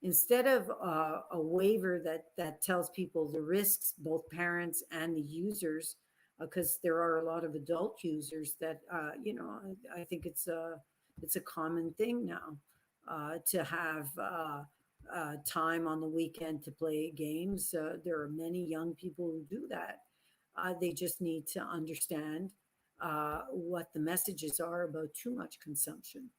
Instead of a waiver that tells people the risks, both parents and the users, because there are a lot of adult users that you know, I think it's a common thing now to have time on the weekend to play games. There are many young people who do that. They just need to understand what the messages are about too much consumption.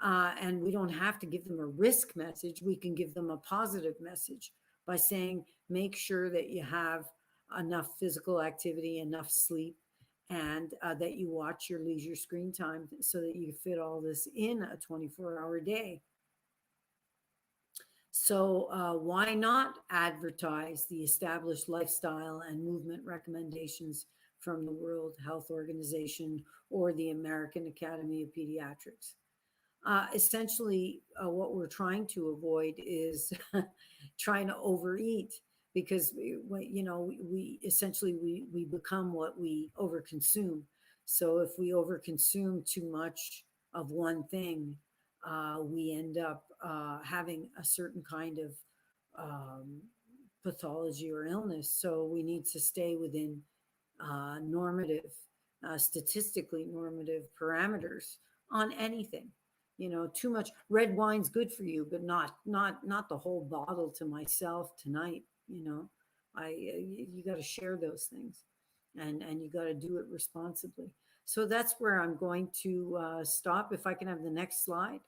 And we don't have to give them a risk message. We can give them a positive message by saying, make sure that you have enough physical activity, enough sleep, and that you watch your leisure screen time so that you fit all this in a 24-hour day. So why not advertise the established lifestyle and movement recommendations from the World Health Organization or the American Academy of Pediatrics? Essentially, what we're trying to avoid is trying to overeat, because you know, we essentially we become what we overconsume. So if we overconsume too much of one thing, we end up having a certain kind of um, pathology or illness. So we need to stay within normative, statistically normative parameters on anything. Too much red wine's good for you, but not the whole bottle to myself tonight. You got to share those things, and you got to do it responsibly. So that's where I'm going to stop. If I can have the next slide.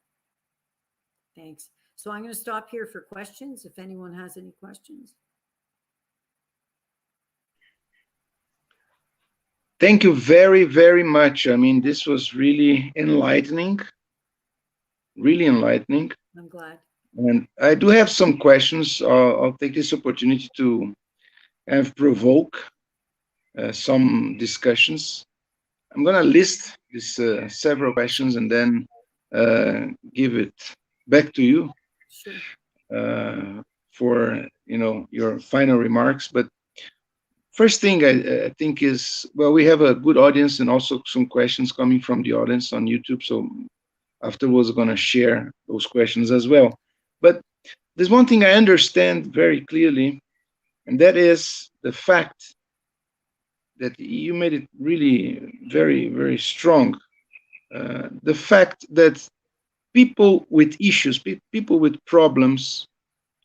Thanks. So I'm going to stop here for questions if anyone has any questions. Thank you very, very much. I mean, this was really enlightening, really enlightening. I'm glad. And I do have some questions. I'll take this opportunity to have provoke some discussions. I'm going to list these several questions and then give it back to you Sure. For your final remarks. But first thing I think is, well, we have a good audience and also some questions coming from the audience on YouTube. So afterwards, I'm going to share those questions as well. But there's one thing I understand very clearly, and that is the fact that you made it really very, very strong. The fact that people with issues, people with problems,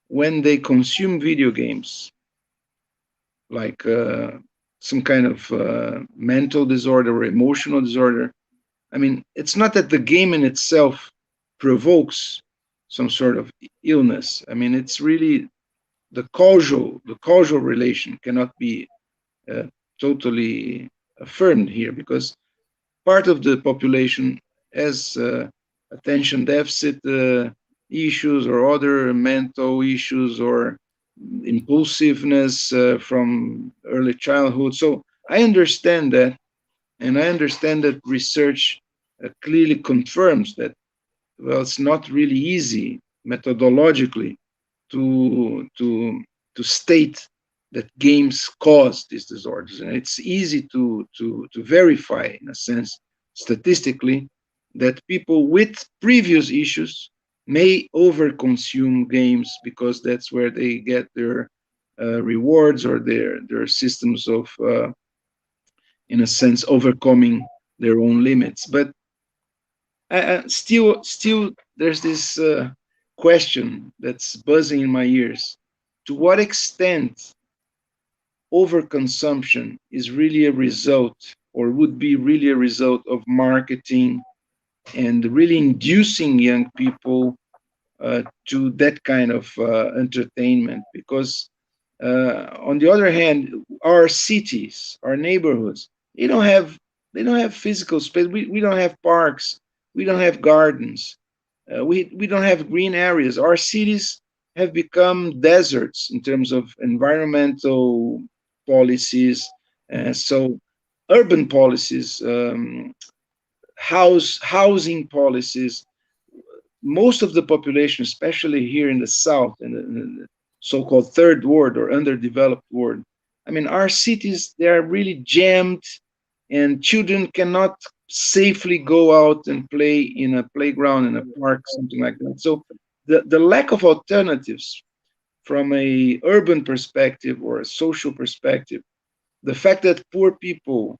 when they consume video games, like some kind of mental disorder or emotional disorder, I mean, it's not that the game in itself provokes some sort of illness. I mean, it's really the causal relation cannot be uh, totally affirmed here, because part of the population has attention deficit issues or other mental issues or impulsiveness from early childhood. So I understand that, and I understand that research clearly confirms that, well, it's not really easy methodologically to to state that games cause these disorders, and it's easy to verify, in a sense, statistically, that people with previous issues may overconsume games because that's where they get their rewards or their systems of, in a sense, overcoming their own limits. But still, there's this question that's buzzing in my ears: to what extent overconsumption is really a result, or would be really a result, of marketing and really inducing young people to that kind of entertainment? Because on the other hand, our cities, our neighborhoods, they don't have physical space. We don't have parks. We don't have gardens. We don't have green areas. Our cities have become deserts in terms of environmental policies. So urban policies, housing policies, most of the population, especially here in the south, in the so-called third world or underdeveloped world, I mean, our cities, they are really jammed, and children cannot safely go out and play in a playground, in a park, something like that. So the lack of alternatives from a urban perspective or a social perspective, the fact that poor people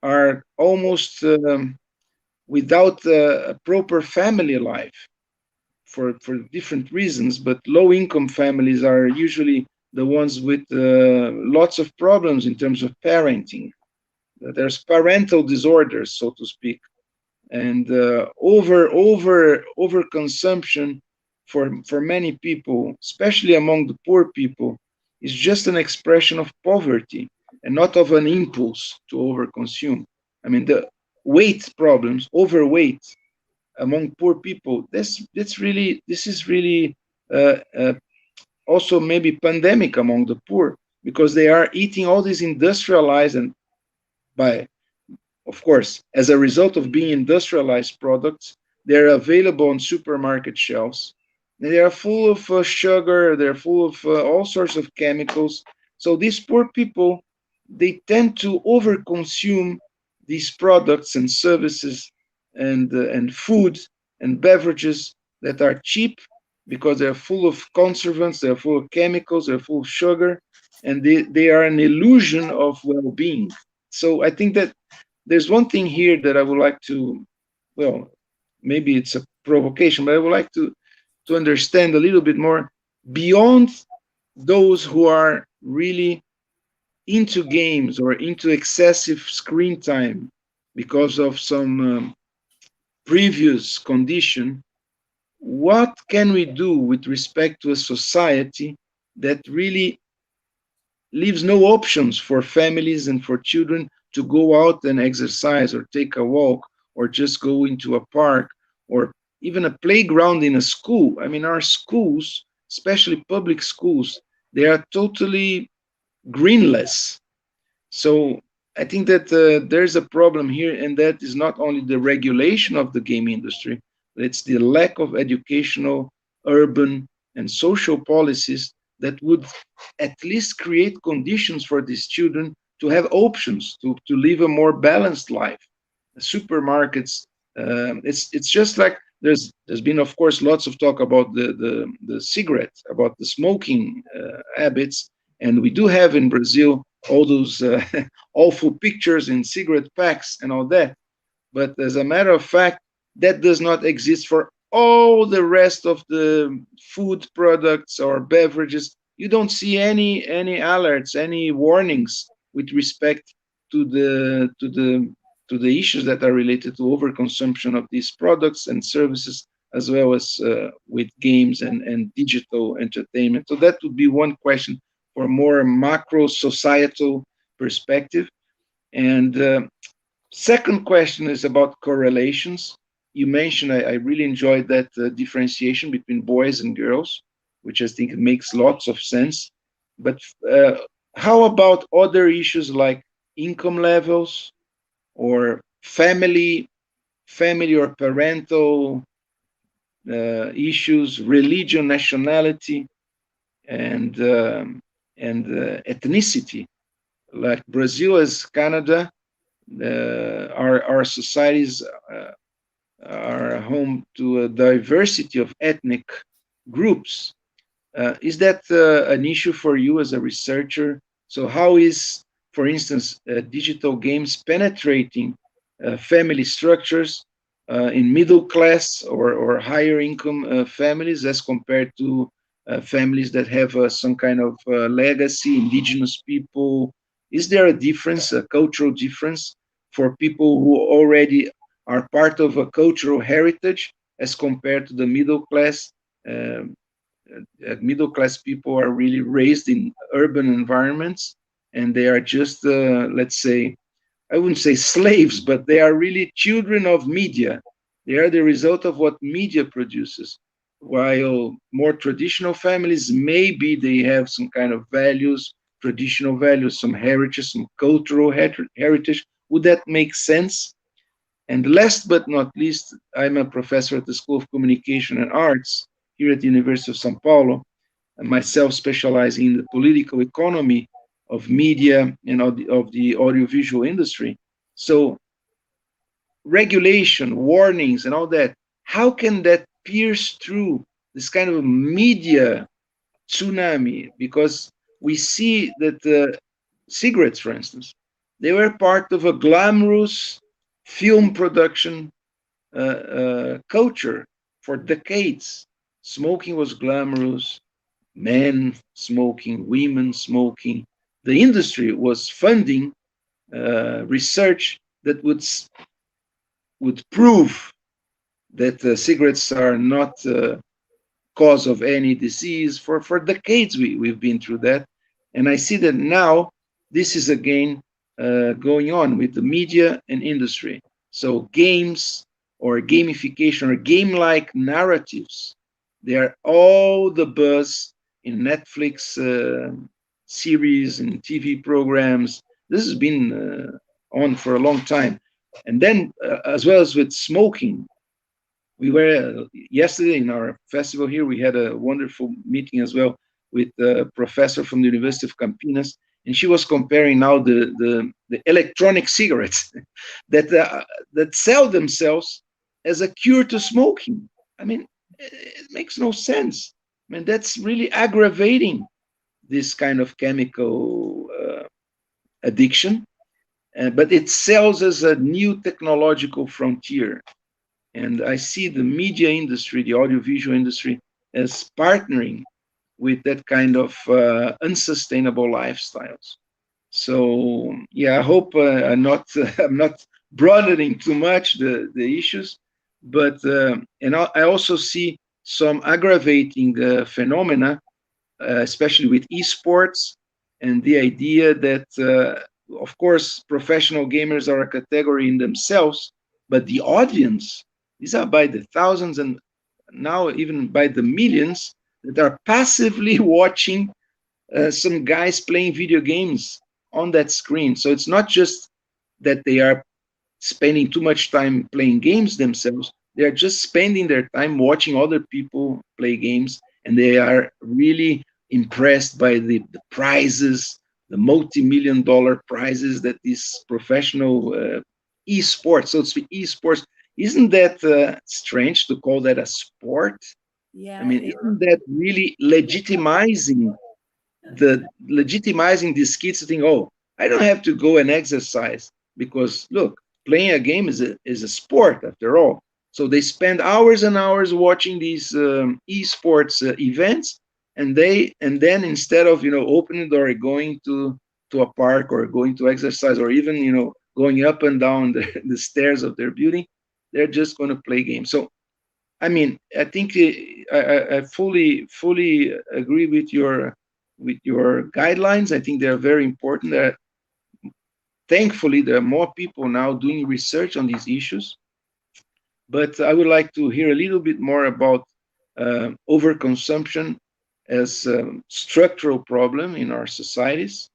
are almost without a proper family life for different reasons, but low income families are usually the ones with lots of problems in terms of parenting. There's parental disorders, so to speak, and over consumption for many people, especially among the poor people, is just an expression of poverty and not of an impulse to overconsume. I mean, the weight problems, overweight among poor people, this is really also maybe pandemic among the poor, because they are eating all these industrialized, and by, of course, as a result of being industrialized products, they're available on supermarket shelves. They are full of sugar, they're full of all sorts of chemicals. So these poor people, they tend to overconsume these products and services and food and beverages that are cheap, because they're full of conservants, they're full of chemicals, they're full of sugar, and they are an illusion of well-being. So I think that there's one thing here that I would like to, well, maybe it's a provocation, but I would like to understand a little bit more beyond those who are really into games or into excessive screen time because of some previous condition. What can we do with respect to a society that really leaves no options for families and for children to go out and exercise or take a walk or just go into a park or even a playground in a school? I mean, our schools, especially public schools, they are totally greenless. So I think that there's a problem here, and that is not only the regulation of the game industry, but it's the lack of educational, urban, and social policies that would at least create conditions for these children to have options to live a more balanced life. Supermarkets, it's just like there's been, of course, lots of talk about the cigarette, about the smoking habits, and we do have in Brazil all those awful pictures in cigarette packs and all that. But as a matter of fact, that does not exist for all the rest of the food products or beverages. You don't see any alerts, any warnings with respect to the issues that are related to overconsumption of these products and services, as well as with games and digital entertainment. So that would be one question for more macro societal perspective. And second question is about correlations. You mentioned, I really enjoyed that differentiation between boys and girls, which I think makes lots of sense. But how about other issues like income levels or family or parental issues, religion, nationality, and ethnicity? Like Brazil as Canada, our societies are home to a diversity of ethnic groups. Is that an issue for you as a researcher? So, how is, for instance, digital games penetrating family structures in middle class or higher income families as compared to families that have some kind of legacy, indigenous people? Is there a difference, a cultural difference for people who already are part of a cultural heritage as compared to the middle class? Middle class people are really raised in urban environments, and they are just, let's say, I wouldn't say slaves, but they are really children of media. They are the result of what media produces. While more traditional families, maybe they have some kind of values, traditional values, some heritage, some cultural heritage. Would that make sense? And last but not least, I'm a professor at the School of Communication and Arts here at the University of São Paulo, and myself specializing in the political economy of media and of the audiovisual industry. So regulation, warnings, and all that, how can that pierce through this kind of media tsunami? Because we see that cigarettes, for instance, they were part of a glamorous film production culture for decades. Smoking was glamorous, men smoking, women smoking. The industry was funding research that would prove that cigarettes are not cause of any disease. For decades, we've been through that. And I see that now this is again going on with the media and industry. So games or gamification or game-like narratives, they are all the buzz in Netflix series and TV programs. This has been on for a long time. And then, as well as with smoking, we were yesterday in our festival here, we had a wonderful meeting as well with a professor from the University of Campinas, and she was comparing now the electronic cigarettes that sell themselves as a cure to smoking. I mean, It makes no sense. I mean, that's really aggravating this kind of chemical addiction. But it sells as a new technological frontier. And I see the media industry, the audiovisual industry, as partnering with that kind of unsustainable lifestyles. So yeah, I hope I'm not broadening too much the issues, but and I also see some aggravating phenomena, especially with esports, and the idea that, of course, professional gamers are a category in themselves, but the audience, these are by the thousands and now even by the millions that are passively watching some guys playing video games on that screen. So it's not just that they are spending too much time playing games themselves. They are just spending their time watching other people play games, and they are really impressed by the prizes, the multi-million dollar prizes that these professional esports, so to speak, esports. Isn't that strange to call that a sport? I Yeah, mean, isn't that really legitimizing these kids to think, oh, I don't have to go and exercise because look, playing a game is a sport after all. So they spend hours and hours watching these esports events, and then instead of opening the door, going to a park or going to exercise or even going up and down the stairs of their building, they're just going to play games. So I mean, I think I fully agree with your guidelines. I think they are very important. Thankfully, there are more people now doing research on these issues. But I would like to hear a little bit more about overconsumption as a structural problem in our societies,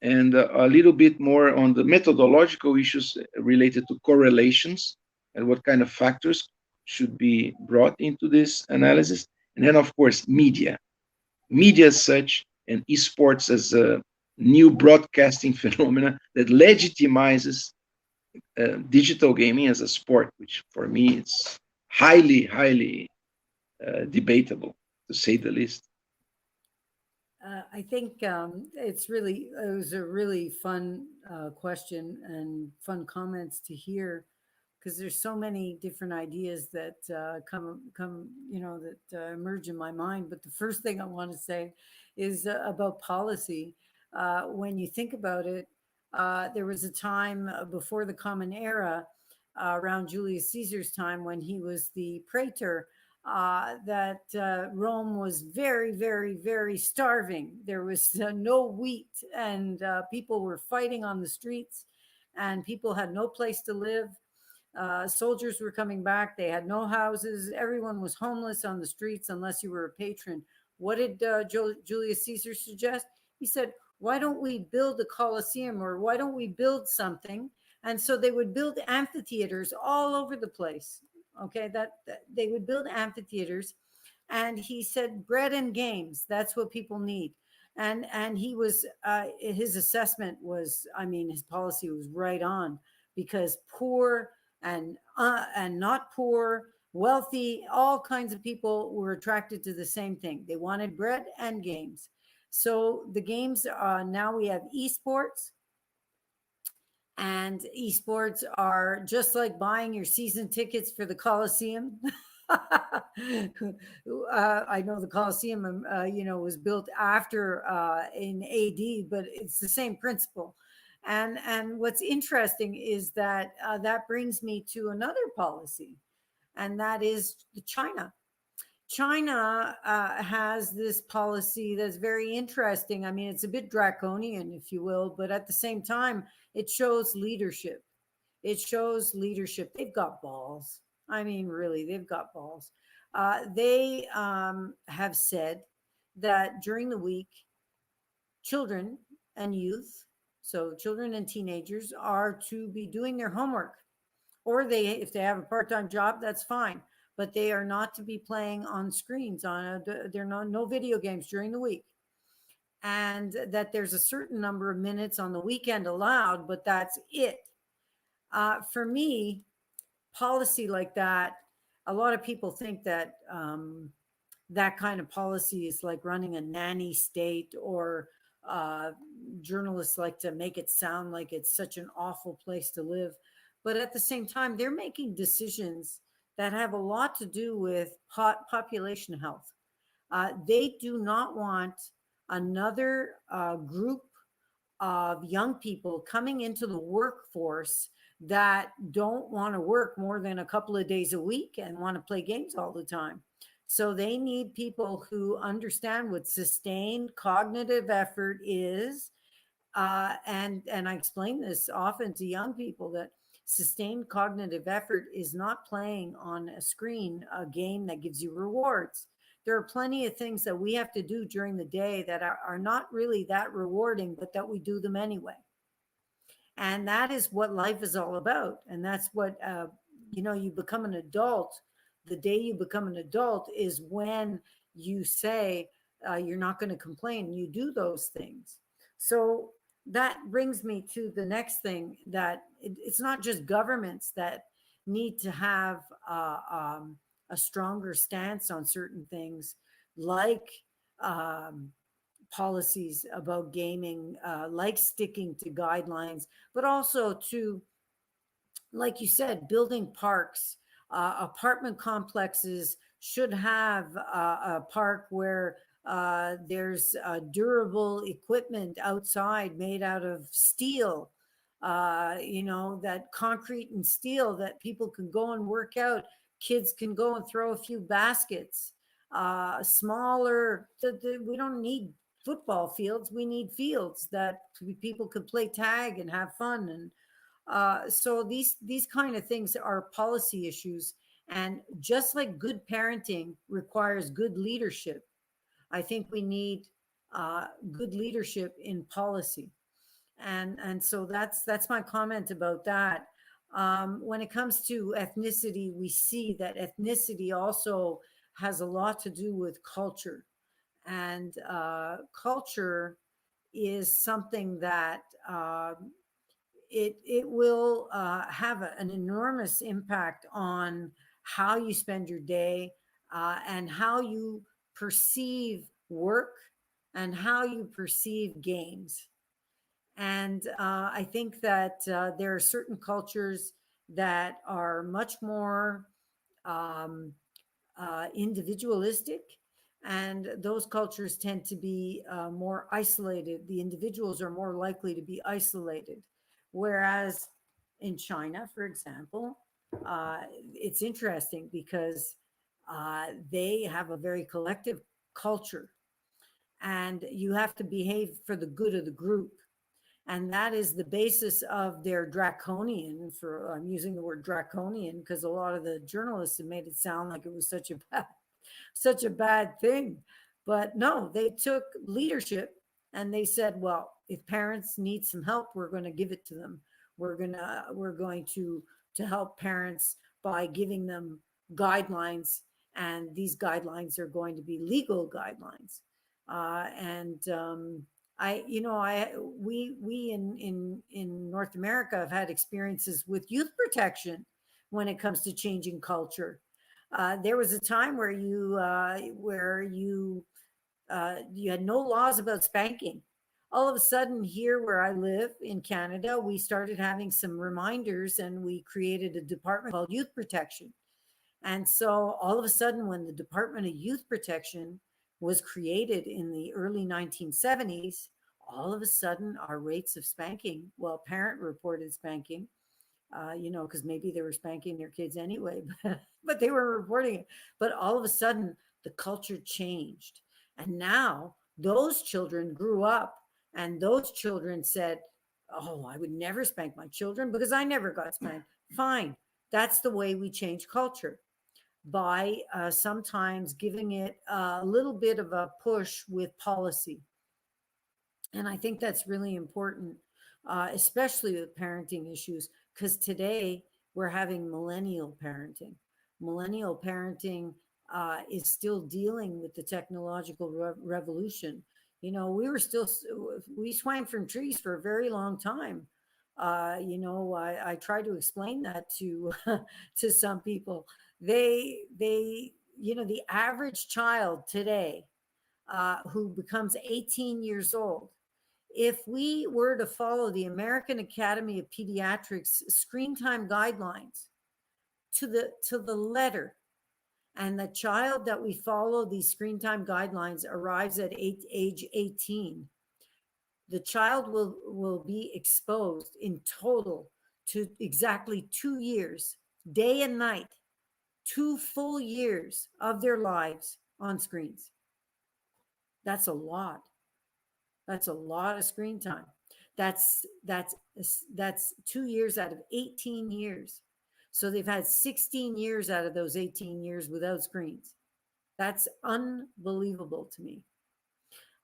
and a little bit more on the methodological issues related to correlations and what kind of factors should be brought into this analysis. And then, of course, media as such, and esports as a new broadcasting phenomena that legitimizes digital gaming as a sport, which for me it's highly debatable, to say the least. I think it was a really fun question and fun comments to hear because there's so many different ideas that come that emerge in my mind. But the first thing I want to say is about policy. When you think about it, there was a time before the Common Era, around Julius Caesar's time, when he was the praetor, that Rome was very, very, very starving. There was no wheat, and people were fighting on the streets, and people had no place to live. Soldiers were coming back. They had no houses. Everyone was homeless on the streets unless you were a patron. What did Julius Caesar suggest? He said, why don't we build a Colosseum, or why don't we build something? And so they would build amphitheaters all over the place. Okay, that they would build amphitheaters. And he said, bread and games, that's what people need. And he was his assessment was, I mean, his policy was right on, because poor and not poor, wealthy, all kinds of people were attracted to the same thing. They wanted bread and games. So the games, now we have esports, and esports are just like buying your season tickets for the Coliseum. I know the Coliseum, was built after in AD, but it's the same principle. And what's interesting is that that brings me to another policy, and that is China. China has this policy that's very interesting. I mean, it's a bit draconian, if you will, but at the same time, it shows leadership. It shows leadership. They've got balls. I mean, really, they've got balls. They have said that during the week, children and youth, so children and teenagers, are to be doing their homework, or if they have a part-time job, that's fine, but they are not to be playing on screens. There are no video games during the week, and that there's a certain number of minutes on the weekend allowed, but that's it. For me, policy like that a lot of people think that that kind of policy is like running a nanny state, or uh, journalists like to make it sound like it's such an awful place to live. But at the same time, they're making decisions that have a lot to do with population health. They do not want another group of young people coming into the workforce that don't want to work more than a couple of days a week and want to play games all the time. So they need people who understand what sustained cognitive effort is. And I explain this often to young people, that sustained cognitive effort is not playing on a screen a game that gives you rewards. There are plenty of things that we have to do during the day that are not really that rewarding, but that we do them anyway. And that is what life is all about. And that's what, you become an adult. The day you become an adult is when you say you're not going to complain. You do those things. So that brings me to the next thing, that it's not just governments that need to have a stronger stance on certain things, like um, policies about gaming, like sticking to guidelines, but also to, like you said, building parks. Apartment complexes should have a park where there's durable equipment outside made out of steel, that concrete and steel, that people can go and work out. Kids can go and throw a few baskets. Smaller, we don't need football fields. We need fields that people could play tag and have fun. And so these kind of things are policy issues. And just like good parenting requires good leadership, I think we need good leadership in policy. And so that's my comment about that. When it comes to ethnicity, we see that ethnicity also has a lot to do with culture. And culture is something that it will have an enormous impact on how you spend your day, and how you perceive work, and how you perceive games. And I think that there are certain cultures that are much more um, individualistic, and those cultures tend to be more isolated. The individuals are more likely to be isolated. Whereas in China, for example, it's interesting because they have a very collective culture, and you have to behave for the good of the group. And that is the basis of their draconian, for I'm using the word draconian because a lot of the journalists have made it sound like it was such a bad thing. But no, they took leadership and they said, well, if parents need some help, we're going to give it to them. We're going to help parents by giving them guidelines, and these guidelines are going to be legal guidelines. And we in North America have had experiences with youth protection when it comes to changing culture. There was a time where you had no laws about spanking. All of a sudden, here where I live in Canada, we started having some reminders, and we created a department called Youth Protection. And so all of a sudden, when the Department of Youth Protection was created in the early 1970s, all of a sudden our rates of spanking, well, parent reported spanking, because maybe they were spanking their kids anyway, but they were reporting it. But all of a sudden the culture changed. And now those children grew up, and those children said, oh, I would never spank my children because I never got spanked. Fine. That's the way we change culture, by sometimes giving it a little bit of a push with policy. And I think that's really important, especially with parenting issues, because today we're having millennial parenting. Millennial parenting is still dealing with the technological revolution. We swung from trees for a very long time. I try to explain that to to some people, The average child today who becomes 18 years old, if we were to follow the American Academy of Pediatrics screen time guidelines to the letter, and the child that we follow these screen time guidelines arrives at age 18, the child will be exposed in total to exactly 2 years, day and night, 2 full years of their lives on screens. That's a lot. That's a lot of screen time. That's 2 years out of 18 years. So they've had 16 years out of those 18 years without screens. That's unbelievable to me.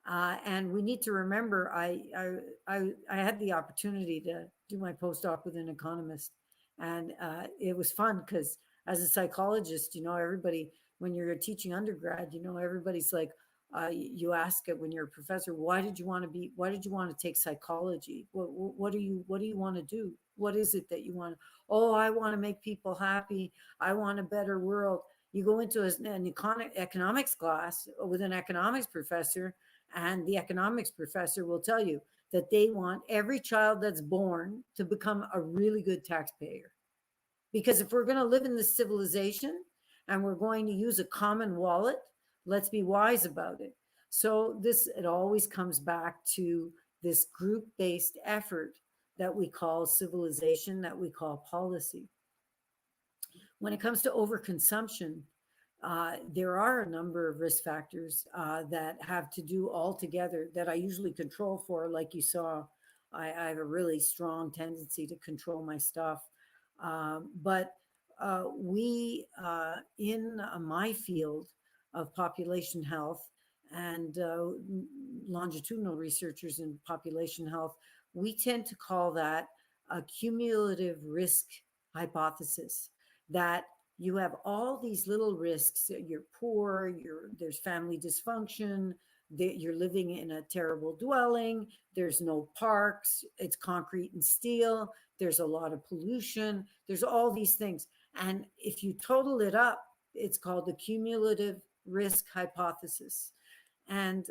And we need to remember, I had the opportunity to do my postdoc with an economist, and it was fun because as a psychologist, everybody, when you're teaching undergrad, everybody's like, you ask it when you're a professor, why did you want to take psychology? What do you want to do? What is it that you want? Oh, I want to make people happy. I want a better world. You go into an economics class with an economics professor, and the economics professor will tell you that they want every child that's born to become a really good taxpayer. Because if we're going to live in this civilization and we're going to use a common wallet, let's be wise about it. So it always comes back to this group-based effort that we call civilization, that we call policy. When it comes to overconsumption, there are a number of risk factors that have to do altogether that I usually control for. Like you saw, I have a really strong tendency to control my stuff. But we, in my field of population health and longitudinal researchers in population health, we tend to call that a cumulative risk hypothesis, that you have all these little risks. You're poor, there's family dysfunction, you're living in a terrible dwelling, there's no parks, it's concrete and steel, there's a lot of pollution, there's all these things. And if you total it up, it's called the cumulative risk hypothesis. And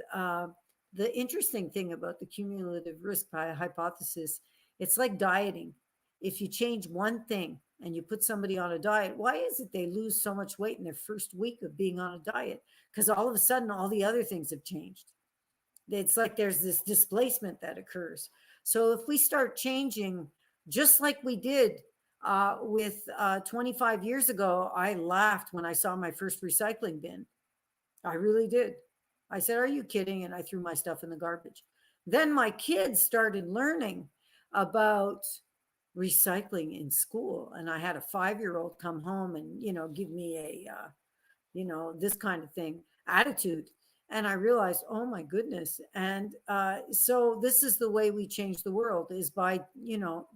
the interesting thing about the cumulative risk hypothesis, it's like dieting. If you change one thing and you put somebody on a diet, why is it they lose so much weight in their first week of being on a diet? Because all of a sudden, all the other things have changed. It's like there's this displacement that occurs. So if we start changing, just like we did with 25 years ago, I laughed when I saw my first recycling bin. I really did. I said, are you kidding? And I threw my stuff in the garbage. Then my kids started learning about recycling in school. And I had a 5-year-old come home and, give me a, this kind of thing attitude. And I realized, oh my goodness. And so this is the way we change the world, is by,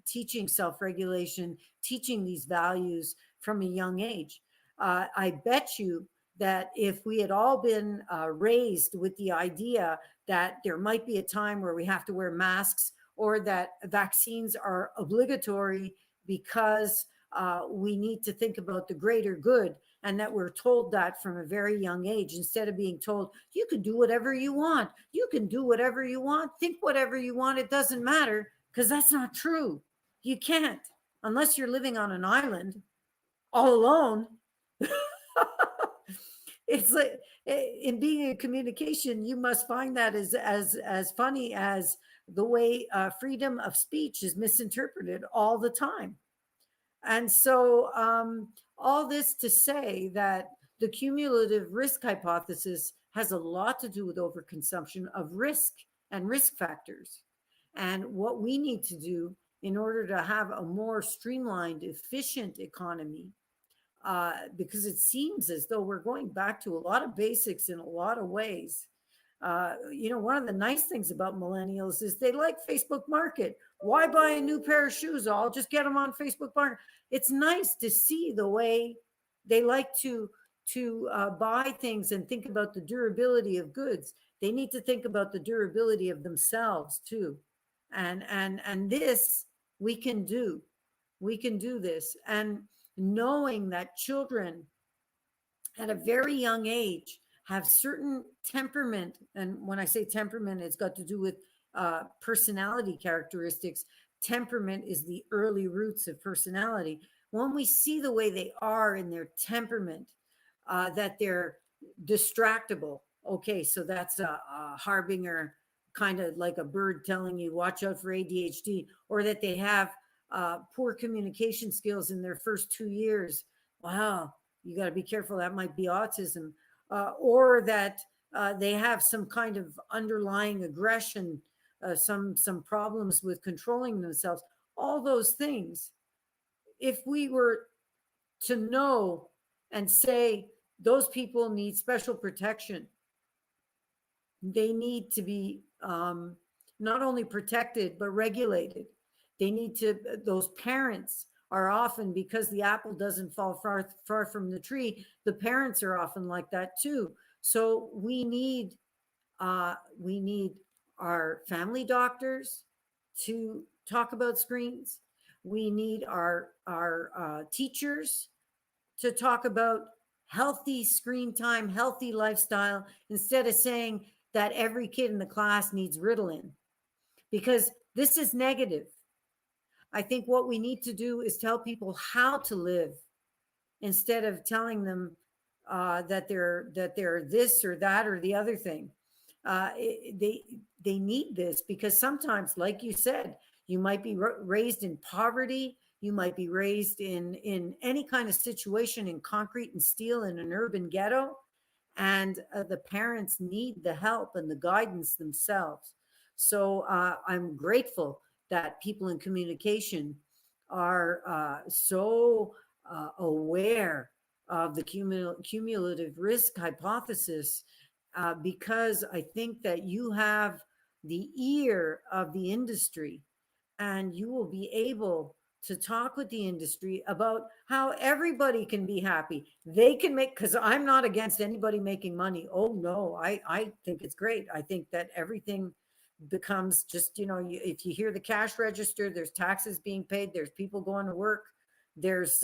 teaching self-regulation, teaching these values from a young age. I bet you that if we had all been raised with the idea that there might be a time where we have to wear masks, or that vaccines are obligatory because we need to think about the greater good, and that we're told that from a very young age, instead of being told, you can do whatever you want, you can do whatever you want, think whatever you want, it doesn't matter, because that's not true. You can't, unless you're living on an island all alone. It's like, in being in communication, you must find that as funny as the way freedom of speech is misinterpreted all the time. And so all this to say that the cumulative risk hypothesis has a lot to do with overconsumption of risk and risk factors. And what we need to do in order to have a more streamlined, efficient economy, because it seems as though we're going back to a lot of basics in a lot of ways. One of the nice things about millennials is they like Facebook Market. Why buy a new pair of shoes? I'll just get them on Facebook Market. It's nice to see the way they like to buy things and think about the durability of goods. They need to think about the durability of themselves too. And this we can do. We can do this. And knowing that children at a very young age have certain temperament. And when I say temperament, it's got to do with personality characteristics. Temperament is the early roots of personality. When we see the way they are in their temperament, that they're distractible. Okay, so that's a harbinger, kind of like a bird telling you, watch out for ADHD, or that they have poor communication skills in their first 2 years. Wow, you got to be careful. That might be autism, or that they have some kind of underlying aggression, some problems with controlling themselves. All those things. If we were to know and say those people need special protection, they need to be not only protected but regulated. They need to. Those parents are often, because the apple doesn't fall far from the tree. The parents are often like that too. So we need our family doctors to talk about screens. We need our teachers to talk about healthy screen time, healthy lifestyle, instead of saying that every kid in the class needs Ritalin, because this is negative. I think what we need to do is tell people how to live instead of telling them that they're this or that or the other thing. They need this because sometimes, like you said, you might be raised in poverty. You might be raised in any kind of situation in concrete and steel in an urban ghetto, and the parents need the help and the guidance themselves. So I'm grateful that people in communication are so aware of the cumulative risk hypothesis, because I think that you have the ear of the industry, and you will be able to talk with the industry about how everybody can be happy. They can make, because I'm not against anybody making money. Oh no, I think it's great. I think that everything becomes just, if you hear the cash register, there's taxes being paid, there's people going to work, there's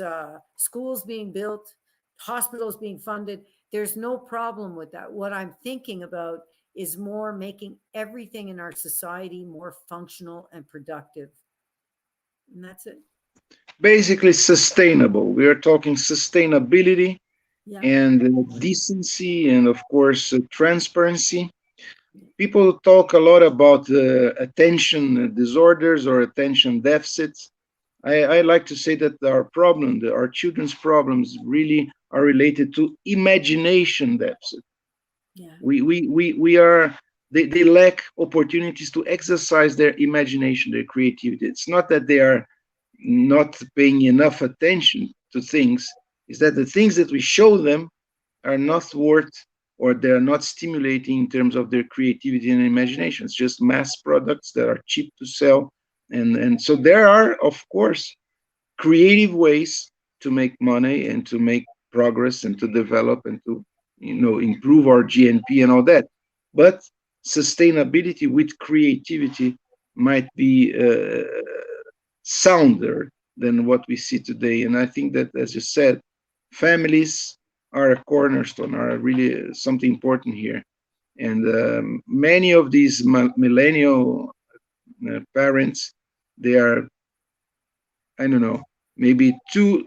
schools being built, hospitals being funded. There's no problem with that. What I'm thinking about is more making everything in our society more functional and productive. And that's it. Basically, sustainable. We are talking sustainability Yeah. and decency and, of course, transparency. People talk a lot about attention disorders or attention deficits. I like to say that our children's problems really are related to imagination deficit. Yeah. We are, they lack opportunities to exercise their imagination, their creativity. It's not that they are not paying enough attention to things, is that the things that we show them are not worth, or they're not stimulating in terms of their creativity and imagination. It's just mass products that are cheap to sell. And so there are, of course, creative ways to make money and to make progress and to develop and to improve our GNP and all that. But sustainability with creativity might be sounder than what we see today. And I think that, as you said, families are a cornerstone, are really something important here. And many of these millennial parents, they are, I don't know, maybe too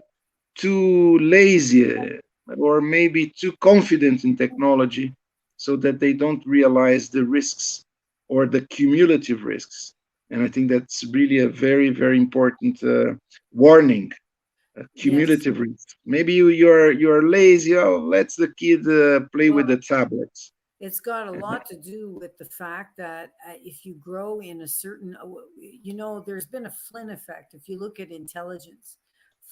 lazy, or maybe too confident in technology, so that they don't realize the risks or the cumulative risks. And I think that's really a very, very important warning. Yes. Cumulative risk. Maybe you're lazy. Oh, let's the kid play with the Well, tablets. it's got a lot to do with the fact that if you grow in a certain, there's been a Flynn effect. If you look at intelligence,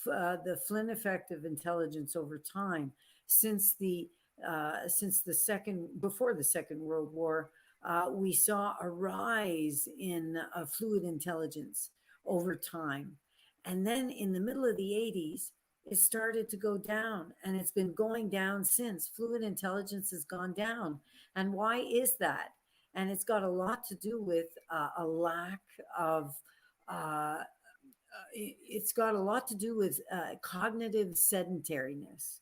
the Flynn effect of intelligence over time, since the before the Second World War, we saw a rise in fluid intelligence over time. And then in the middle of the 80s, it started to go down, and it's been going down since. Fluid intelligence has gone down. And why is that? And it's got a lot to do with a lack of, it's got a lot to do with cognitive sedentariness.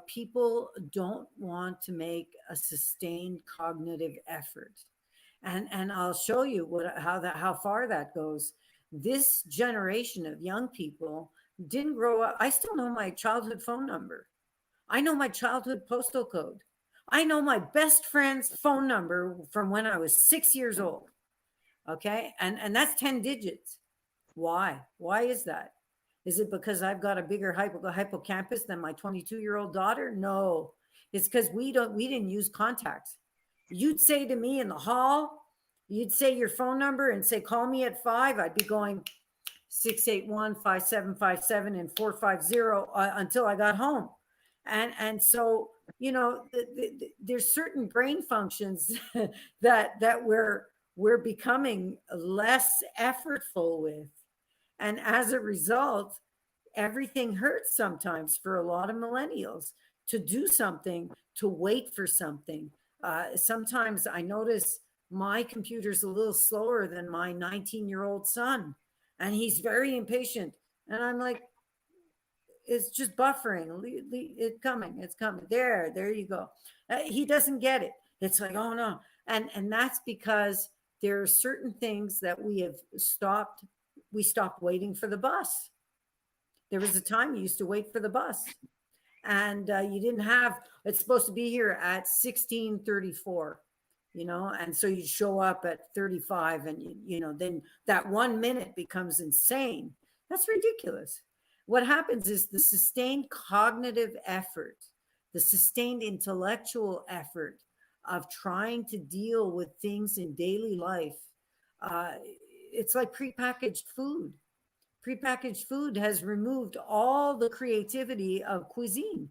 people don't want to make a sustained cognitive effort. And I'll show you how far that goes. This generation of young people didn't grow up. I still know my childhood phone number. I know my childhood postal code. I know my best friend's phone number from when I was 6 years old. Okay. And that's 10 digits. Why? Why is that? Is it because I've got a bigger hippocampus than my 22-year-old daughter? No. It's because we didn't use contacts. You'd say to me in the hall, you'd say your phone number and say, call me at 5. I'd be going 681-5757 and 450 until I got home. And so, there's certain brain functions that we're becoming less effortful with. And as a result, everything hurts sometimes for a lot of millennials to do something, to wait for something. Sometimes I notice my computer's a little slower than my 19-year-old son, and he's very impatient. And I'm like, it's just buffering. It's coming. There you go. He doesn't get it. It's like, oh no. And that's because there are certain things that we stopped waiting for the bus. There was a time you used to wait for the bus, and you didn't have, it's supposed to be here at 16:34, and so you show up at 35, and then that 1 minute becomes insane. That's ridiculous. What happens is the sustained cognitive effort, the sustained intellectual effort of trying to deal with things in daily life. It's like prepackaged food. Prepackaged food has removed all the creativity of cuisine,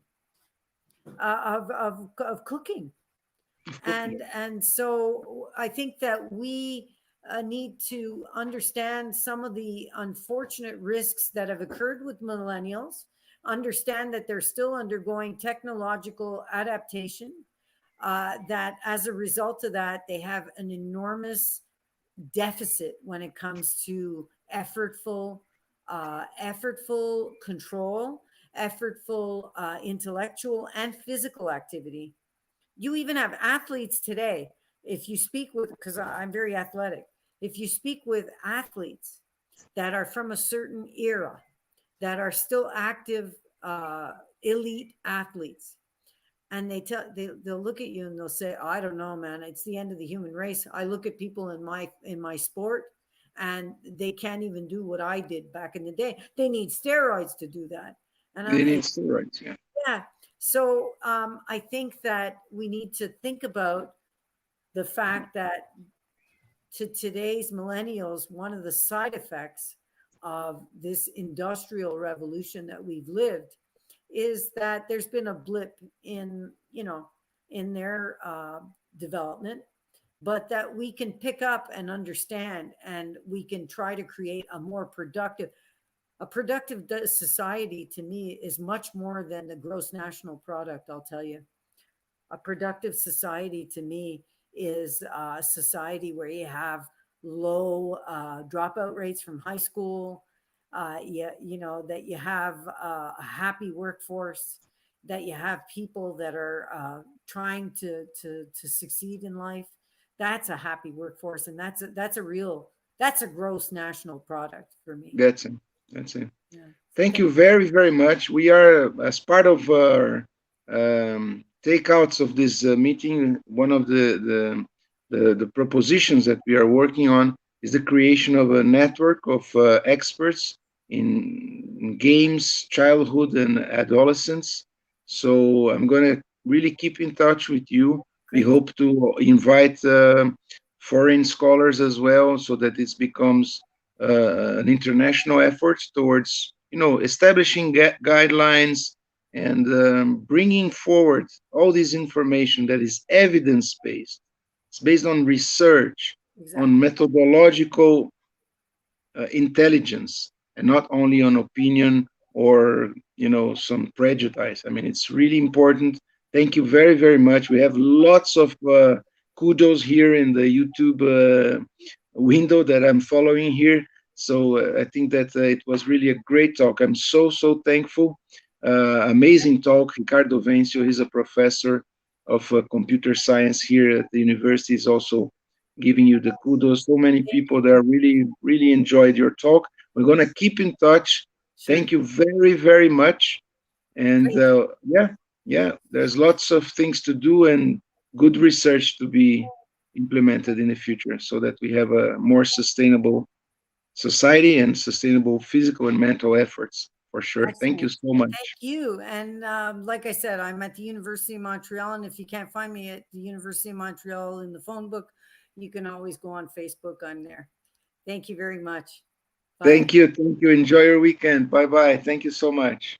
of cooking. And so I think that we need to understand some of the unfortunate risks that have occurred with millennials, understand that they're still undergoing technological adaptation, that as a result of that, they have an enormous deficit when it comes to effortful control, effortful intellectual and physical activity. You even have athletes today. If you speak with, because I'm very athletic, if you speak with athletes that are from a certain era, that are still active, elite athletes, and they'll look at you and they'll say, I don't know, man, it's the end of the human race. I look at people in my sport, and they can't even do what I did back in the day. They need steroids to do that. And they need steroids, yeah. Yeah. So I think that we need to think about the fact that to today's millennials, one of the side effects of this industrial revolution that we've lived is that there's been a blip in their development, but that we can pick up and understand, and we can try to create a more productive society. To me, is much more than the gross national product. I'll tell you, a productive society to me is a society where you have low dropout rates from high school. That you have a happy workforce, that you have people that are trying to succeed in life. That's a happy workforce, and that's a gross national product for me. That's it. Yeah. Thank So you very, very much. We are, as part of our takeouts of this meeting, one of the propositions that we are working on is the creation of a network of experts in games, childhood, and adolescence. So I'm going to really keep in touch with you. We hope to invite foreign scholars as well, so that this becomes an international effort towards, establishing guidelines and bringing forward all this information that is evidence-based. It's based on research, on methodological intelligence, and not only on opinion or some prejudice. I mean, it's really important. Thank you very, very much. We have lots of kudos here in the YouTube window that I'm following here. So I think that it was really a great talk. I'm so thankful. Amazing talk. Ricardo Vencio, he's a professor of computer science here at the university, is also giving you the kudos. So many people that really, really enjoyed your talk. We're going to keep in touch. Sure. Thank you very, very much. And yeah, there's lots of things to do and good research to be implemented in the future so that we have a more sustainable society and sustainable physical and mental efforts for sure. Thank you Excellent. so much. Thank you. And like I said, I'm at the University of Montreal. And if you can't find me at the University of Montreal in the phone book, you can always go on Facebook. I'm there. Thank you very much. Bye. Thank you. Thank you. Enjoy your weekend. Bye bye. Thank you so much.